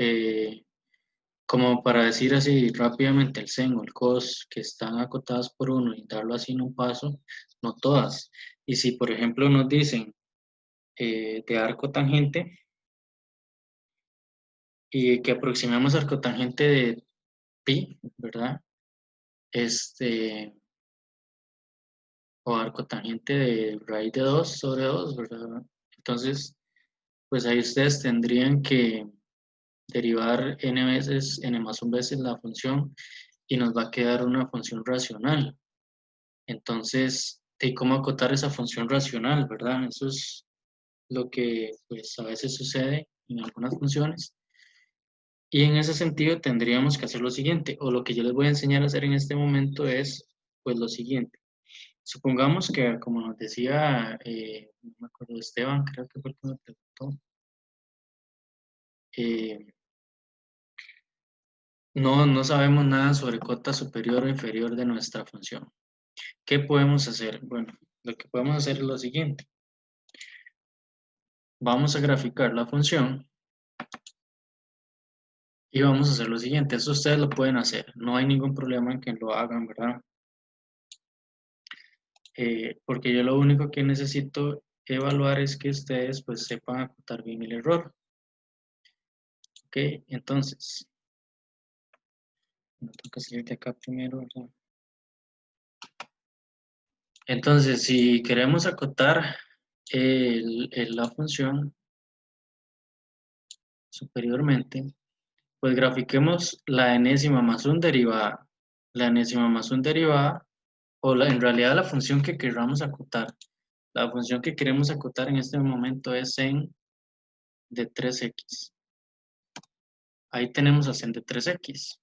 como para decir así rápidamente el sen o el cos que están acotadas por uno y darlo así en un paso, no todas. Y si, por ejemplo, nos dicen de arco tangente y que aproximamos arco tangente de pi, ¿verdad? O arco tangente de raíz de 2 sobre 2, ¿verdad? Entonces, pues ahí ustedes tendrían que derivar n veces, n más 1 veces la función y nos va a quedar una función racional. Entonces, ¿de cómo acotar esa función racional, verdad? Eso es lo que pues a veces sucede en algunas funciones. Y en ese sentido tendríamos que hacer lo siguiente, o lo que yo les voy a enseñar a hacer en este momento es pues lo siguiente. Supongamos que, como nos decía, no me acuerdo, Esteban, creo que fue el que me preguntó, no sabemos nada sobre cota superior o inferior de nuestra función. ¿Qué podemos hacer? Bueno, lo que podemos hacer es lo siguiente. Vamos a graficar la función y vamos a hacer lo siguiente. Eso ustedes lo pueden hacer. No hay ningún problema en que lo hagan, ¿verdad? Porque yo lo único que necesito evaluar es que ustedes pues sepan acotar bien el error. Ok, entonces, me toca salir de acá primero, ¿verdad? Entonces, si queremos acotar la función superiormente, pues grafiquemos la enésima más un derivada. La enésima más un derivada, o en realidad la función que queramos acotar. La función que queremos acotar en este momento es sen de 3x. Ahí tenemos a sen de 3x.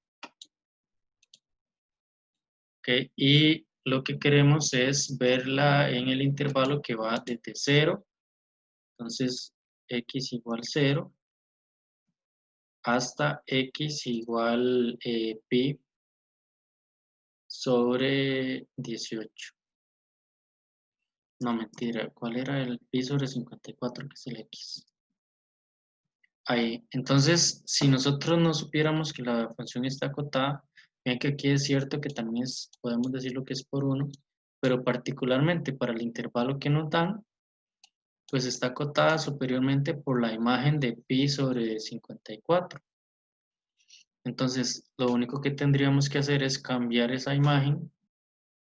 ¿Okay? Y lo que queremos es verla en el intervalo que va desde 0, entonces x igual 0, hasta x igual pi sobre 18. No, mentira, ¿cuál era el pi sobre 54, que es el x? Ahí, entonces, si nosotros no supiéramos que la función está acotada, vean que aquí es cierto que también podemos decir lo que es por 1, pero particularmente para el intervalo que nos dan, pues está acotada superiormente por la imagen de pi sobre 54. Entonces, lo único que tendríamos que hacer es cambiar esa imagen,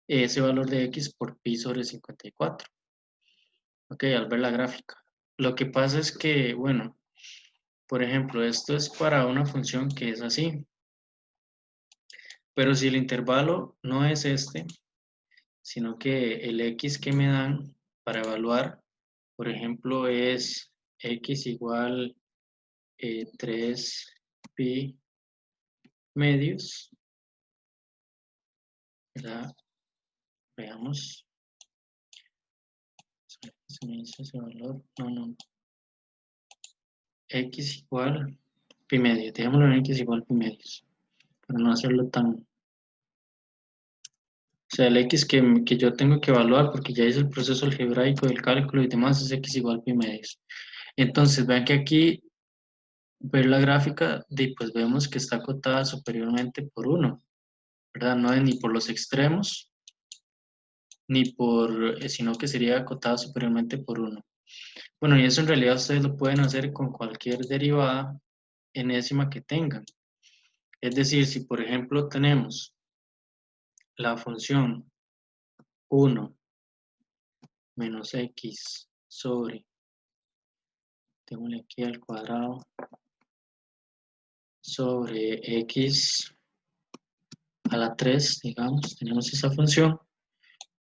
ese valor de x por pi sobre 54. Ok, al ver la gráfica. Lo que pasa es que, bueno, por ejemplo, esto es para una función que es así. Pero si el intervalo no es este, sino que el x que me dan para evaluar, por ejemplo, es x igual 3 pi medios, ¿verdad? Veamos. Se me dice ese valor. No. X igual pi medios. Dejémoslo en x igual pi medios. Para no hacerlo tan... O sea, el x que yo tengo que evaluar, porque ya hice el proceso algebraico del cálculo y demás, es x igual pi medios. Entonces, vean que aquí, ver la gráfica, pues vemos que está acotada superiormente por 1, ¿verdad? No es ni por los extremos, ni por, sino que sería acotada superiormente por 1. Bueno, y eso en realidad ustedes lo pueden hacer con cualquier derivada enésima que tengan. Es decir, si por ejemplo tenemos la función 1 menos x sobre, démosle aquí al cuadrado, sobre x a la 3, digamos, tenemos esa función,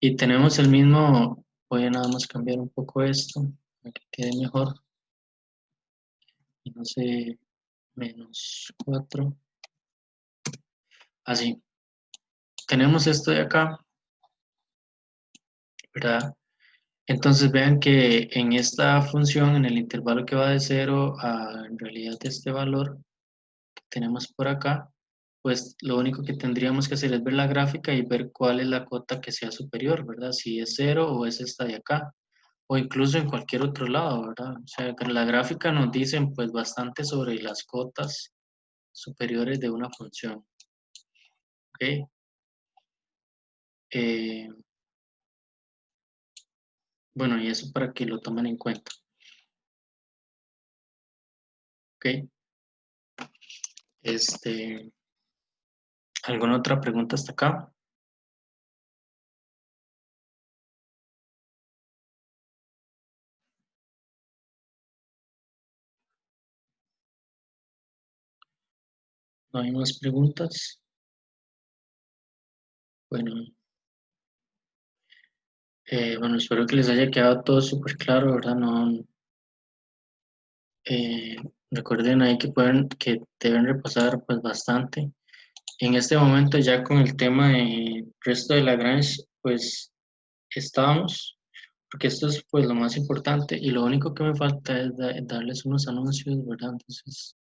y tenemos el mismo, voy a nada más cambiar un poco esto, para que quede mejor, y no sé, menos 4, así. Tenemos esto de acá, ¿verdad? Entonces vean que en esta función, en el intervalo que va de 0 a en realidad este valor que tenemos por acá, pues lo único que tendríamos que hacer es ver la gráfica y ver cuál es la cota que sea superior, ¿verdad? Si es 0 o es esta de acá, o incluso en cualquier otro lado, ¿verdad? O sea, que la gráfica nos dicen pues bastante sobre las cotas superiores de una función. ¿Ok? Bueno, y eso para que lo tomen en cuenta. ¿Ok? ¿Alguna otra pregunta hasta acá? ¿No hay más preguntas? Bueno, bueno, espero que les haya quedado todo súper claro, ¿verdad? No, recuerden ahí que deben repasar pues bastante. En este momento ya con el tema de resto de Lagrange, pues estamos, porque esto es pues lo más importante y lo único que me falta es darles unos anuncios, ¿verdad? Entonces,